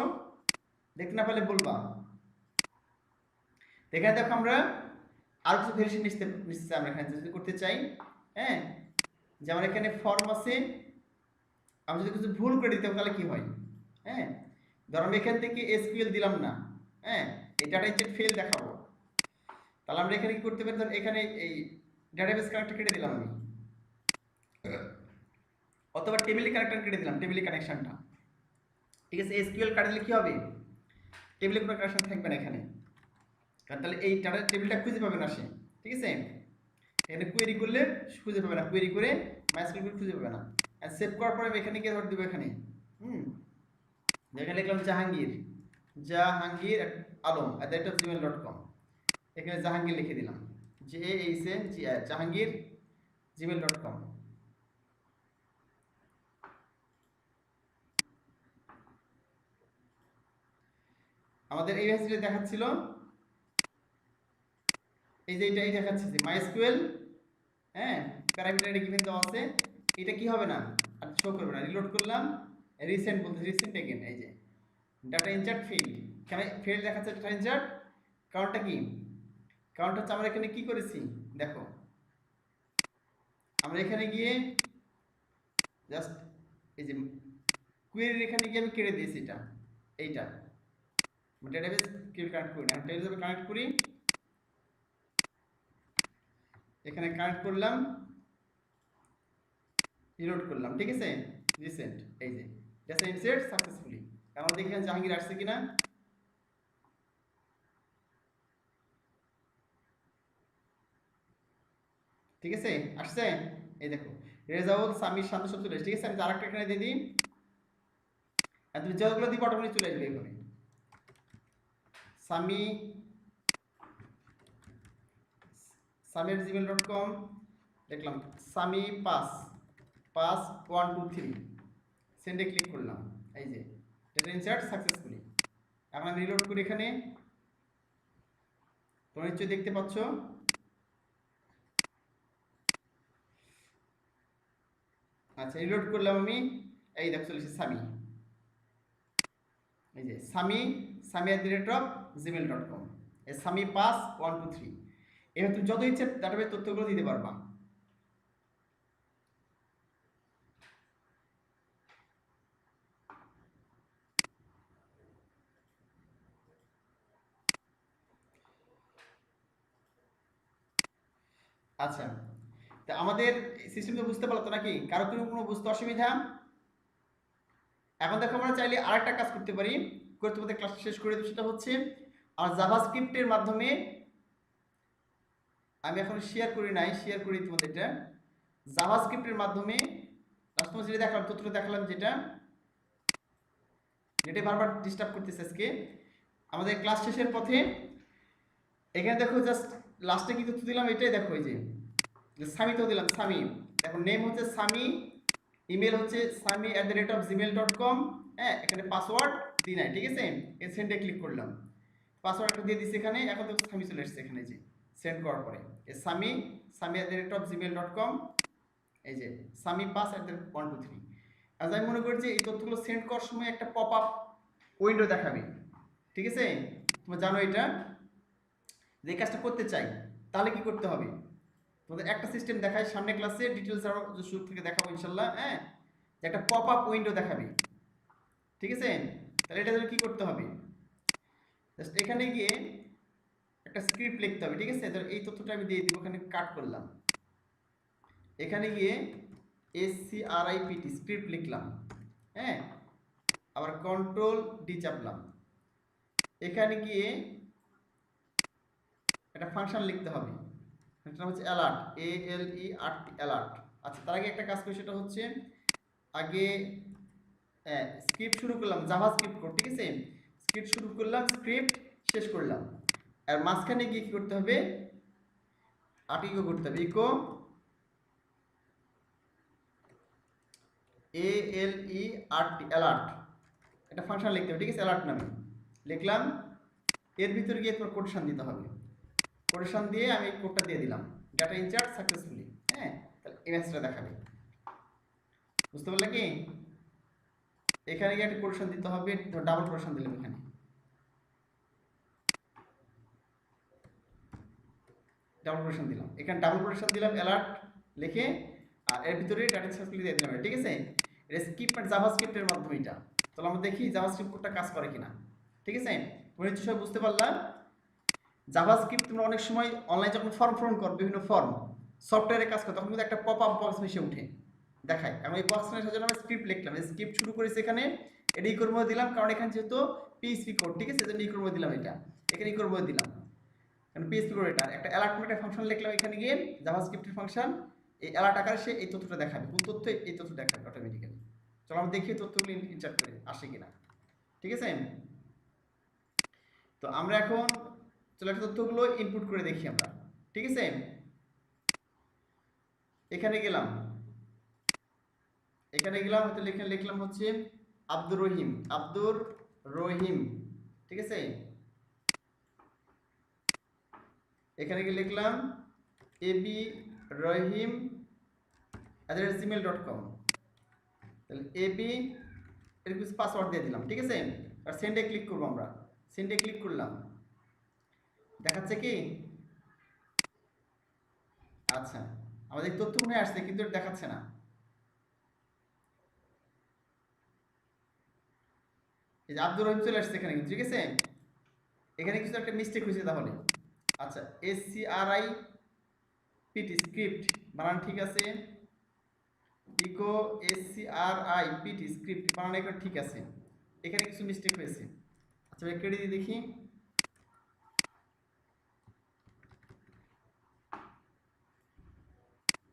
দেখতে না পেলে বলবা। এখানে দেখো আমরা আরো কিছু ভেরিয়েশন নিতে চাই, আমরা এখানে যদি করতে চাই। হ্যাঁ, যেমন এখানে ফর্ম আছে, আমি যদি কিছু ভুল করে দিতাম তাহলে কি হয়। হ্যাঁ, ধর আমি এখান থেকে SQL দিলাম না, হ্যাঁ, এই ডাটা ইনসার্ট ফেল দেখাবো, তাহলে আমরা এখানে কি করতে পারি, ধর এখানে এই ডাটাবেস কানেক্টর কেটে দিলাম আমি, অথবা টেবিলে কানেক্টর কেটে দিলাম, টেবিলে কানেকশনটা, ঠিক আছে। SQL কাটলে কি হবে, টেবিলে কোনো কানেকশন থাকবে না এখানে, কারণ তাহলে এই ডাটা টেবিলটা খুঁজে পাবে না সে, ঠিক আছে। এখানে কোয়েরি করলে খুঁজে পাবে না, কোয়েরি করে মাইস্কুল করে খুঁজে পাবে না। আর সেভ করার পরে এখানে গিয়ে ধর দেবো এখানে, এখানে লিখলাম জাহাঙ্গীর, জাহাঙ্গীর আলম @gmail.com, এখানে জাহাঙ্গীর লিখে দিলাম, জাহাঙ্গীর gmail.com। আমাদের এই মেসেজে দেখাচ্ছিল, এই যে এই দেখাচ্ছে যে মাইস্কুয়েল, হ্যাঁ, প্যারামিটার গিভেন দেওয়া আছে, এটা কি হবে না আর শো করবে না। রিলোড করলাম, রিসেন্ট বলতে রিসেন্ট এগেন, এই যে ডাটা ইনসার্ট ফিল্ড, এখানে ফিল্ড দেখাচ্ছে ডাটা ইনসার্ট, কারণটা কি, কারণটা হচ্ছে আমরা এখানে কি করেছি দেখো, আমরা এখানে গিয়ে জাস্ট এই যে কোয়েরির এখানে গিয়ে আমি কেটে দিয়েছি এটা, এইটা ডেটাবেস কিভাবে কানেক্ট করি না, ডেটাবেসে কানেক্ট করি, এখানে কানেক্ট করলাম, রিলোড করলাম, ঠিক আছে, রিসেন্ট, এই যে ডেটা ইনসার্ট সাকসেসফুলি। আমরা দেখি জাহাঙ্গীর আসছে কিনা, ঠিক আছে, আসছে, এই দেখো রেজাউল, সামির, শান্ত সব চলে আসছে, ঠিক আছে। আমি আরেকটা এখানে দিয়ে দিই, আর তুমি যতগুলো দিই অটোমেটিক চলে আসবে এইভাবে। সামি, samir@gmail.com দেখলাম, সামি 5 1 2 3, সেন্ডে ক্লিক করলাম, এই যে ডেটা ইনসার্ট সাকসেসফুলি। এখন আমি রিলোড করি, এখানে তোমরা নিশ্চয়ই দেখতে পাচ্ছ, আচ্ছা রিলোড করলাম আমি, এই দেখো চলে এসেছে সামি, এই যে sami@gmail.com, এই সামি 5 1 2 3, এবার তুমি যত ইচ্ছে ডাটাবেস তথ্যগুলো দিতে পারবা। আচ্ছা, তা আমাদের সিস্টেমটা বুঝতে পারলো তো নাকি, কারো কোনো বুঝতে অসুবিধা? এখন দেখো আমরা চাইলে আরেকটা কাজ করতে পারি, করে তোমাদের ক্লাস শেষ করে দেবো, সেটা হচ্ছে আর জাভাস্ক্রিপ্টের মাধ্যমে, আমি এখন শেয়ার করি নাই, শেয়ার করি তোমাদের এটা, জাভাস্ক্রিপ্টের মাধ্যমে তোমার যেটা দেখালাম, তথ্যটা দেখালাম যেটা, নেটে বারবার ডিস্টার্ব করতেছে আজকে। আমাদের ক্লাস শেষের পথে এখানে দেখো জাস্ট লাস্টে কি তথ্য দিলাম এটাই দেখো, এই যে সামি তো দিলাম, সামি। দেখো নেম হচ্ছে সামি, ইমেল হচ্ছে sami@gmail.com। হ্যাঁ, এখানে পাসওয়ার্ড দিই নাই, ঠিক আছে। এই সেন্ডে ক্লিক করলাম, পাসওয়ার্ড একটা দিয়ে দিচ্ছি এখানে। এখন দেখো সামি চলে এসেছে এখানে, যে সেন্ড করার পরে এই sami@gmail.com, এই যে সামি pass@123। আজ আমি মনে করি যে এই তথ্যগুলো সেন্ড করার সময় একটা পপ আপ উইন্ডো দেখাবে, ঠিক আছে। তোমরা জানো এটা, যে কাজটা করতে চাই তাহলে কি করতে হবে। তোমাদের একটা সিস্টেম দেখায় সামনে ক্লাসে, ডিটেলস আরও শুরু থেকে দেখাবো ইনশাল্লাহ। হ্যাঁ, যে একটা পপ আপ উইন্ডো দেখাবে, ঠিক আছে। তাহলে এটা জন্য কি করতে হবে, জাস্ট এখানে গিয়ে একটা স্ক্রিপ্ট লিখতে হবে, ঠিক আছে। এই তথ্যটা আমি দিয়ে দিব, এখানে কাট করলাম, এখানে গিয়ে SCRIPT স্ক্রিপ্ট লিখলাম। হ্যাঁ, আবার কন্ট্রোল ডি চাপলাম, এখানে গিয়ে একটা ফাংশন লিখতে হবে, ফাংশন হচ্ছে অ্যালার্ট, ALERT, অ্যালার্ট। আচ্ছা, তার আগে একটা কাজ করি, সেটা হচ্ছে আগে স্ক্রিপ্ট শুরু করলাম, জাভা স্ক্রিপ্ট কোড, ঠিক আছে। স্ক্রিপ্ট শুরু করলাম, স্ক্রিপ্ট শেষ করলাম, আর মাঝখানে গিয়ে কি করতে হবে, ইকো করতে হবে, ইকো ALERT, অ্যালার্ট। একটা ফাংশন লিখতে হবে, ঠিক আছে, অ্যালার্ট নামে লিখলাম। এর ভিতরে গিয়ে তোমার কোটেশন দিতে হবে, কোটেশন দিয়ে আমি কোডটা দিয়ে দিলাম, ডাটা ইনসার্ট সাকসেসফুলি। হ্যাঁ, তাহলে ইমেজটা দেখাবে, বুঝতে পারলে কি। এখানে গিয়ে একটা কোটেশন দিতে হবে, ডাবল কোটেশন দিলাম এখানে, ডাবল কোটেশন দিলাম, এখানে ডাবল কোটেশন দিলাম অ্যালার্ট লিখে, আর এর ভিতরে ডাটা সাকসেসফুলি দিয়ে দিলাম, ঠিক আছে। এটা স্ক্রিপ্ট মানে জাভাস্ক্রিপ্টের মাধ্যমে এটা। তাহলে আমরা দেখি জাভাস্ক্রিপ্ট কোডটা কাজ করে কিনা, ঠিক আছে। তোমরা নিশ্চয়ই বুঝতে পারলাম, জাভাস্ক্রিপ্ট তোমরা অনেক সময় অনলাইন যখন ফর্ম পূরণ করো, বিভিন্ন ফর্ম সফটওয়্যারে কাজ করো, তখন কিন্তু একটা পপ আপ বক্স ভেসে উঠে দেখায়। আমি এই বক্সটার জন্য আমি স্ক্রিপ্ট লিখলাম, এই স্ক্রিপ্ট শুরু করেছি এখানে, এটা ইকোর মধ্যে দিলাম, কারণ এখানে যেহেতু পিএইচপি কোড, ঠিক আছে, এজন্য ইকোর মধ্যে দিলাম, এটা এখানে ইকোর মধ্যে দিলাম, কারণ পিএইচপি কোড। এটা একটা অ্যালার্ট নামে একটা ফাংশন লিখলাম এখানে গিয়ে, জাভাস্ক্রিপ্টের ফাংশন। এই অ্যালার্ট আকারে সে এই তথ্যটা দেখাবে, কোন তথ্য, এই তথ্য দেখাবে অটোমেটিক্যালি। চলো আমরা দেখি তথ্যগুলো ইনসার্ট করে আসে কিনা, ঠিক আছে। তো আমরা এখন চলো একটা তথ্যগুলো ইনপুট করে দেখি আমরা, ঠিক আছে। এখানে গেলাম, হয়তো লিখলাম হচ্ছে আব্দুর রহিম, ঠিক আছে। এখানে গিয়ে লিখলাম এবি রহিম @gmail.com, তাহলে এবি এর কিছু পাসওয়ার্ড দিয়ে দিলাম, ঠিক আছে। আর সেন্ডে ক্লিক করবো আমরা, সেন্ডে ক্লিক করলাম, দেখাচ্ছে কি, আচ্ছা আমাদের তথ্য মনে আসছে কিন্তু দেখাচ্ছে না। এই যে আব্দুর রহিম চলে আসছে এখানে, ঠিক আছে। এখানে কিছু একটা মিস্টেক হয়েছে তাহলে। আচ্ছা, SCRIPT স্ক্রিপ্ট বানান ঠিক আছে, ইকো SCRIPT স্ক্রিপ্ট বানান এটা ঠিক আছে, এখানে কিছু মিস্টেক হয়েছে। আচ্ছা কেটে দিয়ে দেখি,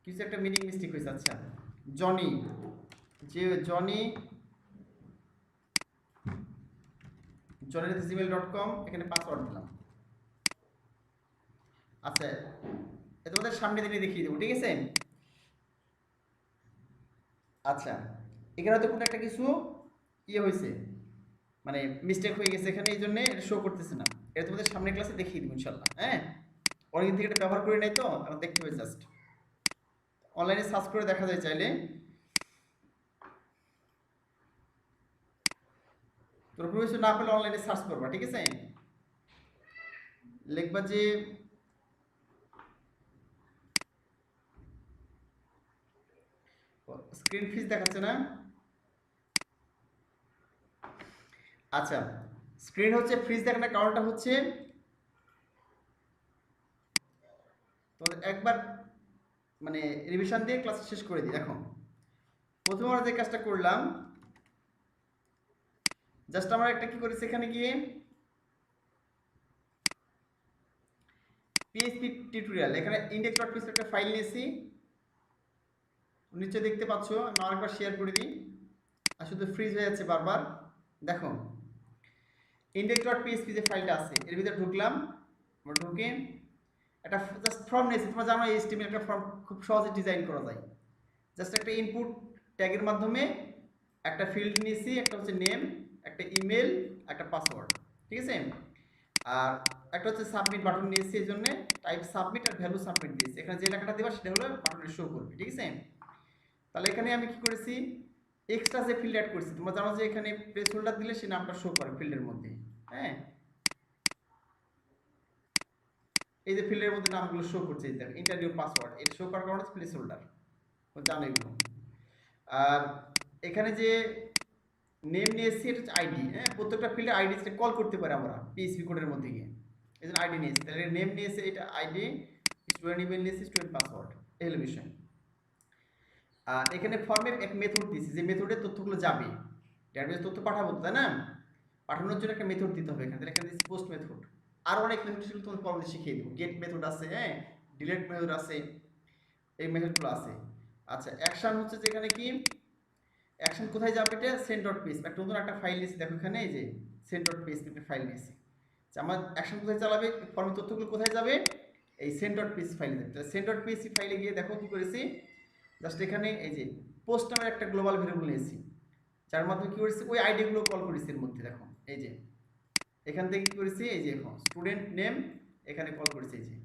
কিছু একটা মিনিং মিস্টেক হয়েছে। আচ্ছা, জনি, যে joni@gmail.com, এখানে পাসওয়ার্ড দিলাম। আচ্ছা, এটা তোমাদের সামনে দিনে দেখিয়ে দেবো, ঠিক আছে। আচ্ছা, এখানে তো কোনো একটা কিছু ইয়ে হয়েছে, মানে মিস্টেক হয়ে গেছে এখানে, এই জন্য এটা শো করতেছে না। এটা তোমাদের সামনে ক্লাসে দেখিয়ে দেবো ইনশাল্লাহ। হ্যাঁ, অনেকদিন থেকে এটা ব্যবহার করে নাই তো, এখন দেখতে হবে, জাস্ট অনলাইনে সার্চ করে দেখা যায় চাইলে। তোর কোনো কিছু না পেলে অনলাইনে সার্চ করবা, ঠিক আছে। লিখবা যে স্ক্রিন ফিস দেখাচ্ছে না। আচ্ছা, স্ক্রিন হচ্ছে ফ্রিজ দেখানোর কারণটা হচ্ছে তোমাদের একবার মানে রিভিশন দিয়ে ক্লাস শেষ করে দিই। এখন প্রথমে আমরা যে কাজটা করলাম, জাস্ট আমরা একটা কি করেছি, এখানে গিয়ে পিএইচপি টিউটোরিয়াল, এখানে index.php একটা ফাইল নিয়েছি, নিচে দেখতে পাচ্ছ। আমি আরেকবার শেয়ার করে দিই, আর শুধু ফ্রিজ হয়ে যাচ্ছে বারবার, দেখো index.php যে ফাইলটা আছে এর ভিতরে ঢুকলাম, আমরা ঢুকে একটা জাস্ট ফর্ম নিয়েছি। তোমরা জানো HTML একটা ফর্ম খুব সহজে ডিজাইন করা যায়। জাস্ট একটা ইনপুট ট্যাগের মাধ্যমে একটা ফিল্ড নিয়েছি, একটা হচ্ছে নেম, একটা ইমেল, একটা পাসওয়ার্ড, ঠিক আছে। আর একটা হচ্ছে সাবমিট বাটন নিয়েছি, এই জন্য টাইপ সাবমিট আর ভ্যালু সাবমিট দিয়েছি। এখানে যে লেখাটা দেবা সেটা হলো বাটনে শো করবে, ঠিক আছে। তাহলে এখানে আমি কি করেছি, এক্সট্রা যে ফিল্ড অ্যাড করেছি, তোমরা জানো যে এখানে প্লেস হোল্ডার দিলে সেই নামটা শো করে ফিল্ডের মধ্যে। হ্যাঁ, এই যে ফিল্ডের মধ্যে নামগুলো শো করছে, ইন্টারভিউ পাসওয়ার্ড, এটা শো করার কারণে প্লেস হোল্ডার, জানো এগুলো। আর এখানে যে নেম নিয়েছি এটা হচ্ছে আইডি। হ্যাঁ, প্রত্যেকটা ফিল্ডে আইডি কল করতে পারি আমরা পিএইচপি কোডের মধ্যে গিয়ে, এই জন্য আইডি নিয়েছি। তাহলে নেম নিয়েছে, এটা আইডি, স্টুডেন্ট ইমেল নিয়েছি, স্টুডেন্ট পাসওয়ার্ড, এই হলো বিষয়। আর এখানে ফর্মে এক মেথড দিয়েছি, যে মেথডে তথ্যগুলো যাবে, ডেটাবেস তথ্য পাঠাবো, তাই না, পাঠানোর জন্য একটা মেথড দিতে হবে। এখানে এখানে দিচ্ছি পোস্ট মেথড। আর অনেক মেথড ছিল, তোমার পরবর্তী শিখিয়ে দেবো। গেট মেথড আছে, হ্যাঁ, ডিলেট মেথড আছে, এই মেথডগুলো আছে। আচ্ছা, অ্যাকশন হচ্ছে যেখানে কি অ্যাকশন কোথায় যাবে, এটা send.php, একটা নতুন একটা ফাইল নিয়েছি। দেখো এখানে এই যে send.php একটা ফাইল নিয়েছি। আমার অ্যাকশন কোথায় চালাবে, ফর্মের তথ্যগুলো কোথায় যাবে, এই send.php ফাইলে যাবে। তাহলে send.php ফাইলে গিয়ে দেখো কি করেছি, জাস্ট এখানে এই যে পোস্ট নামের একটা গ্লোবাল ভেরিয়েবল নিয়েছি, যার মাধ্যমে কি করেছি ওই আইডিগুলো কল করেছি এর মধ্যে। দেখো এই যে এখান থেকে কি করেছি, এই যে এখন স্টুডেন্ট নেম এখানে কল করেছি, এই যে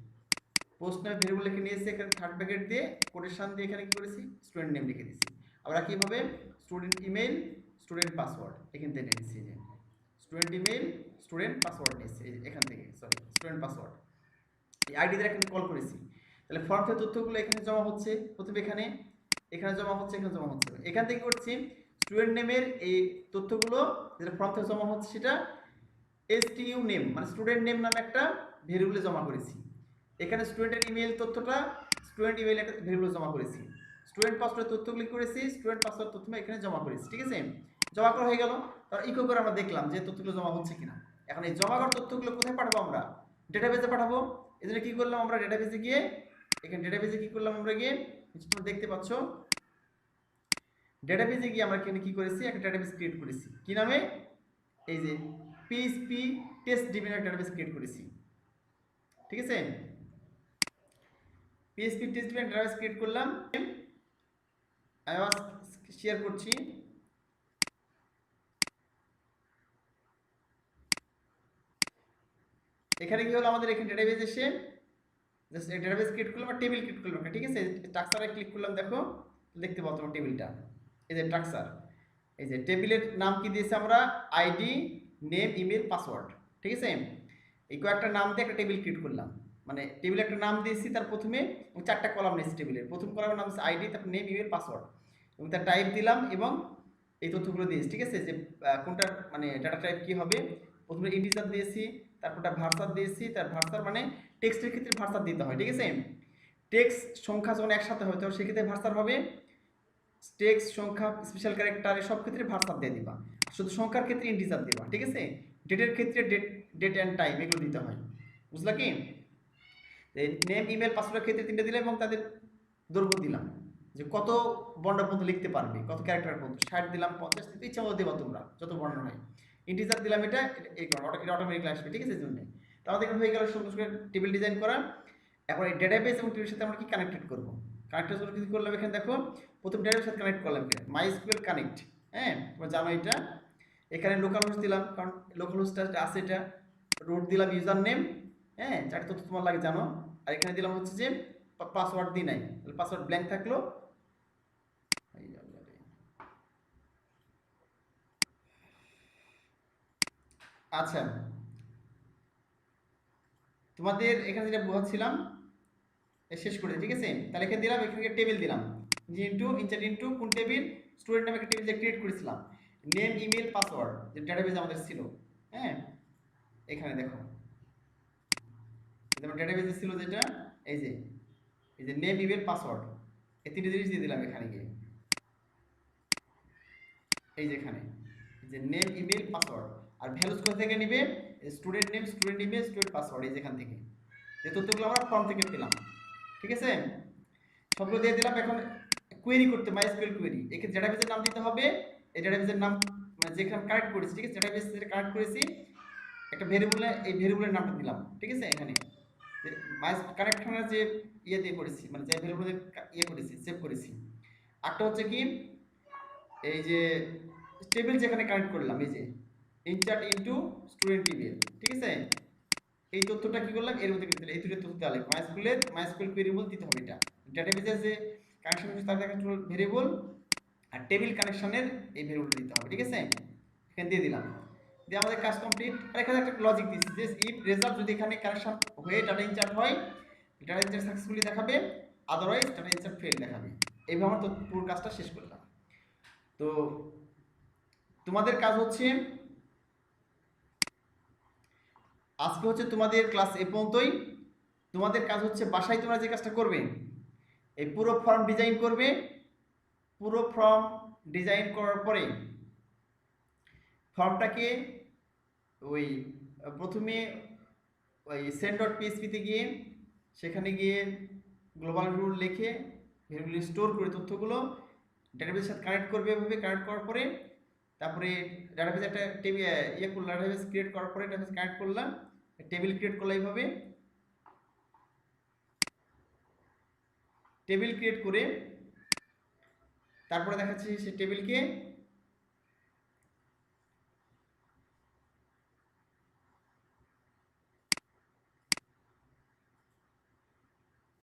পোস্ট নামে ভেরিয়েবল লিখে নিয়েছি, এখানে থার্ড ব্র্যাকেট দিয়ে কোটেশন দিয়ে এখানে কি করেছি স্টুডেন্ট নেম লিখে দিয়েছি। আবার কিভাবে স্টুডেন্ট ইমেল, স্টুডেন্ট পাসওয়ার্ড এখান থেকে নিয়েছি, যে স্টুডেন্ট ইমেল, স্টুডেন্ট পাসওয়ার্ড নিয়েছি, এই যে এখান থেকে, সরি স্টুডেন্ট পাসওয়ার্ড, এই আইডি দিয়ে এখানে কল করেছি। তাহলে ফর্ম থেকে তথ্যগুলো এখানে জমা হচ্ছে, প্রথমে এখানে এখানে জমা হচ্ছে, এখানে জমা হচ্ছে। এখান থেকে করছি স্টুডেন্ট নেমের এই তথ্যগুলো যেটা ফর্ম থেকে জমা হচ্ছে সেটা STU নেম মানে স্টুডেন্ট নেম নামে একটা ভেরিয়েবলে জমা করেছি। এখানে স্টুডেন্টের ইমেল তথ্যটা স্টুডেন্ট ইমেল একটা ভেরিয়েবলে জমা করেছি। স্টুডেন্ট পাসওয়ার্ড তথ্যগুলি করেছি, স্টুডেন্ট পাসওয়ার্ড তথ্য এখানে জমা করেছি, ঠিক আছে। জমা করা হয়ে গেল, তারপর ইকো করে আমরা দেখলাম যে তথ্যগুলো জমা হচ্ছে কিনা। এখন এই জমা করা তথ্যগুলো কোথায় পাঠাবো, আমরা ডেটাবেসে পাঠাবো। এই জন্য কি করলাম, আমরা ডেটাবেসে গিয়ে এখানে ডেটাবেসে কি করলাম, আমরা গিয়ে তোমরা দেখতে পাচ্ছ ডেটাবেসে গিয়ে আমরা এখানে কি করেছি, একটা ডেটাবেস ক্রিয়েট করেছি, কি নামে, এই যে PHP টেস্ট ডিবির একটা ডেটাবেস ক্রিয়েট করেছি, ঠিক আছে। PHP টেস্ট ডিবির ডেটাবেস ক্রিয়েট করলাম, আমি আবার শেয়ার করছি। এখানে কি হলো, আমাদের এখানে ডেটাবেস এসে জাস্ট ডেটাবেস ক্রিয়েট করলাম আর টেবিল ক্রিয়েট করলাম, ঠিক আছে। স্ট্রাকচারে ক্লিক করলাম, দেখো দেখতে পাচ্ছ তোমার টেবিলটা, এই যে স্ট্রাকচার, এই যে টেবিলের নাম কি দিয়েছি আমরা, আইডি, নেম, ইমেল, পাসওয়ার্ড, ঠিক আছে। এই কয়েকটা নাম দিয়ে একটা টেবিল ক্রিয়েট করলাম, মানে টেবিলে একটা নাম দিয়েছি, তার প্রথমে চারটা কলাম নিয়েছি টেবিলের। প্রথম কলামের নাম হচ্ছে আইডি, তারপর নেম, ইমেল, পাসওয়ার্ড, এবং তার টাইপ দিলাম এবং এই তথ্যগুলো দিয়েছি, ঠিক আছে। যে কোনটা মানে ডাটা টাইপ কি হবে, প্রথমে ইন্টিজার দিয়েছি, তারপরটা ভার্সার দিয়েছি, তার ভার্সার মানে টেক্সটের ক্ষেত্রে ভার্সার দিতে হয়, ঠিক আছে। টেক্সট সংখ্যা যখন একসাথে হবে তখন সেক্ষেত্রে ভার্সার হবে, টেক্সট সংখ্যা স্পেশাল ক্যারেক্টার সব ক্ষেত্রে ভার্সার দিয়ে দিবা, শুধু সংখ্যার ক্ষেত্রে ইন্টিজার দিবা, ঠিক আছে। ডেটের ক্ষেত্রে ডেট অ্যান্ড টাইম এগুলো দিতে হয়, বুঝলা কি। নেম, ইমেল, পাসওয়ার্ডের ক্ষেত্রে তিনটে দিলাম এবং তাদের দৈর্ঘ্য দিলাম, যে কত বর্ণ পর্যন্ত লিখতে পারবে, কত ক্যারেক্টার পর্যন্ত, 60 দিলাম, 50 দিতে ইচ্ছা মতো দেবা তোমরা, যত বর্ণ হয়। ইন্টিজার দিলাম, এটা এটা অটোমেটিক আসবে, ঠিক আছে। এই জন্য তাহলে এখানে হয়ে গেল সুন্দর করে টেবিল ডিজাইন করা। এখন এই ডেটাবেস এবং টেবিলের সাথে আমরা কি কানেক্টেড করব, কানেক্টেড করে কি করলাম, এখানে দেখো প্রথম ডেটাবেসের সাথে কানেক্ট করলাম MySQL কানেক্ট, হ্যাঁ তোমরা জানো এটা। এখানে লোকাল হোস্ট দিলাম, কারণ লোকাল হোস্টটা আছে, এটা রুট দিলাম, ইউজার নেম, হ্যাঁ চারটে তথ্য তোমার লাগে জানো। আর এখানে দিলাম হচ্ছে যে পাসওয়ার্ড দিই নাই, তাহলে পাসওয়ার্ড ব্ল্যাঙ্ক থাকলো। আচ্ছা, তোমাদের এখানে যেটা বোঝাচ্ছিলাম শেষ করে, ঠিক আছে। তাহলে এখানে দিলাম, এখানে টেবিল দিলাম, যে ইনটু ইনসাইড ইনটু কোন টেবিল, স্টুডেন্ট নামে একটা টেবিল যে ক্রিয়েট করেছিলাম, নেম, ইমেল, পাসওয়ার্ড যে ডেটাবেস আমাদের ছিল, হ্যাঁ এখানে দেখো যেমন ডেটাবেসে ছিল যেটা, এই যে নেম, ইমেল, পাসওয়ার্ড এই তিনটে জিনিস দিয়ে দিলাম এখানে গিয়ে, এই যে এখানে যে নেম, ইমেল, পাসওয়ার্ড। আর ভ্যালুস কোথা থেকে নেবে, student name, student email, student password, এই যেখান থেকে যে তথ্যগুলো আমরা ফর্ম থেকে পেলাম, ঠিক আছে। সবগুলো দিয়ে দিলাম। এখন কোয়েরি করতে MySQL কোয়েরি, এক্ষেত্রে ডেটাবেসের নাম দিতে হবে, এই ডেটাবেসের নাম মানে যেখানে কানেক্ট করেছি, ঠিক আছে, ডেটাবেস যেটা কানেক্ট করেছি একটা ভেরিয়েবলে, এই ভেরিয়েবলের নামটা দিলাম, ঠিক আছে। এখানে যে মাই কানেক্টনের যে ইয়ে দিয়ে করেছি, মানে যে ভেরিয়েবলে ইয়ে করেছি, সেভ করেছি। একটা হচ্ছে কি এই যে টেবিল যেখানে কানেক্ট করলাম, এই যে ইনচার্ট ইনটু স্টুডেন্ট টেবিল, ঠিক আছে। এই তথ্যটা কি করলাম এর মধ্যে দিতে, এই দুটো তথ্য দিতে হবে। মাইস্কুয়েল ভেরিয়েবল দিতে হবে, এটা ডেটাবেসের যে কানেকশন হচ্ছে তার একটা ভেরিয়েবল, আর টেবিল কানেকশনের এই ভেরিয়েবলটা দিতে হবে, ঠিক আছে। এখানে দিয়ে দিলাম, দিয়ে আমাদের কাজ কমপ্লিট। আর এখানে একটা লজিক দিচ্ছি যে ইফ রেজাল্ট যদি এখানে কানেকশন হয়ে ডাটা ইনচার্ট হয়, ডাটা ইনচার্ট সাকসেসফুলি দেখাবে, আদারওয়াইজ ডাটা ইনচার্ট ফেল দেখাবে। এইভাবে আমরা তো পুরো কাজটা শেষ করলাম। তো তোমাদের কাজ হচ্ছে, আজকে হচ্ছে তোমাদের ক্লাস এ পর্যন্তই। তোমাদের কাজ হচ্ছে বাসায় তোমরা যে কাজটা করবে, এই পুরো ফর্ম ডিজাইন করবে। পুরো ফর্ম ডিজাইন করার পরে ফর্মটাকে ওই প্রথমে ওই send.php-তে গিয়ে সেখানে গিয়ে গ্লোবাল রুল লিখে এগুলো স্টোর করে তথ্যগুলো ডেটাবেসের সাথে কানেক্ট করবে। এভাবে কানেক্ট করার পরে তারপরে ডাটাবেস একটা টেবিল ইয়ে করলাম, ডাটাবেস ক্রিয়েট করার পরে ডাটাবেস কানেক্ট করলাম, টেবিল ক্রিয়েট করলাম। এইভাবে টেবিল ক্রিয়েট করে তারপরে দেখাচ্ছি সেই টেবিলকে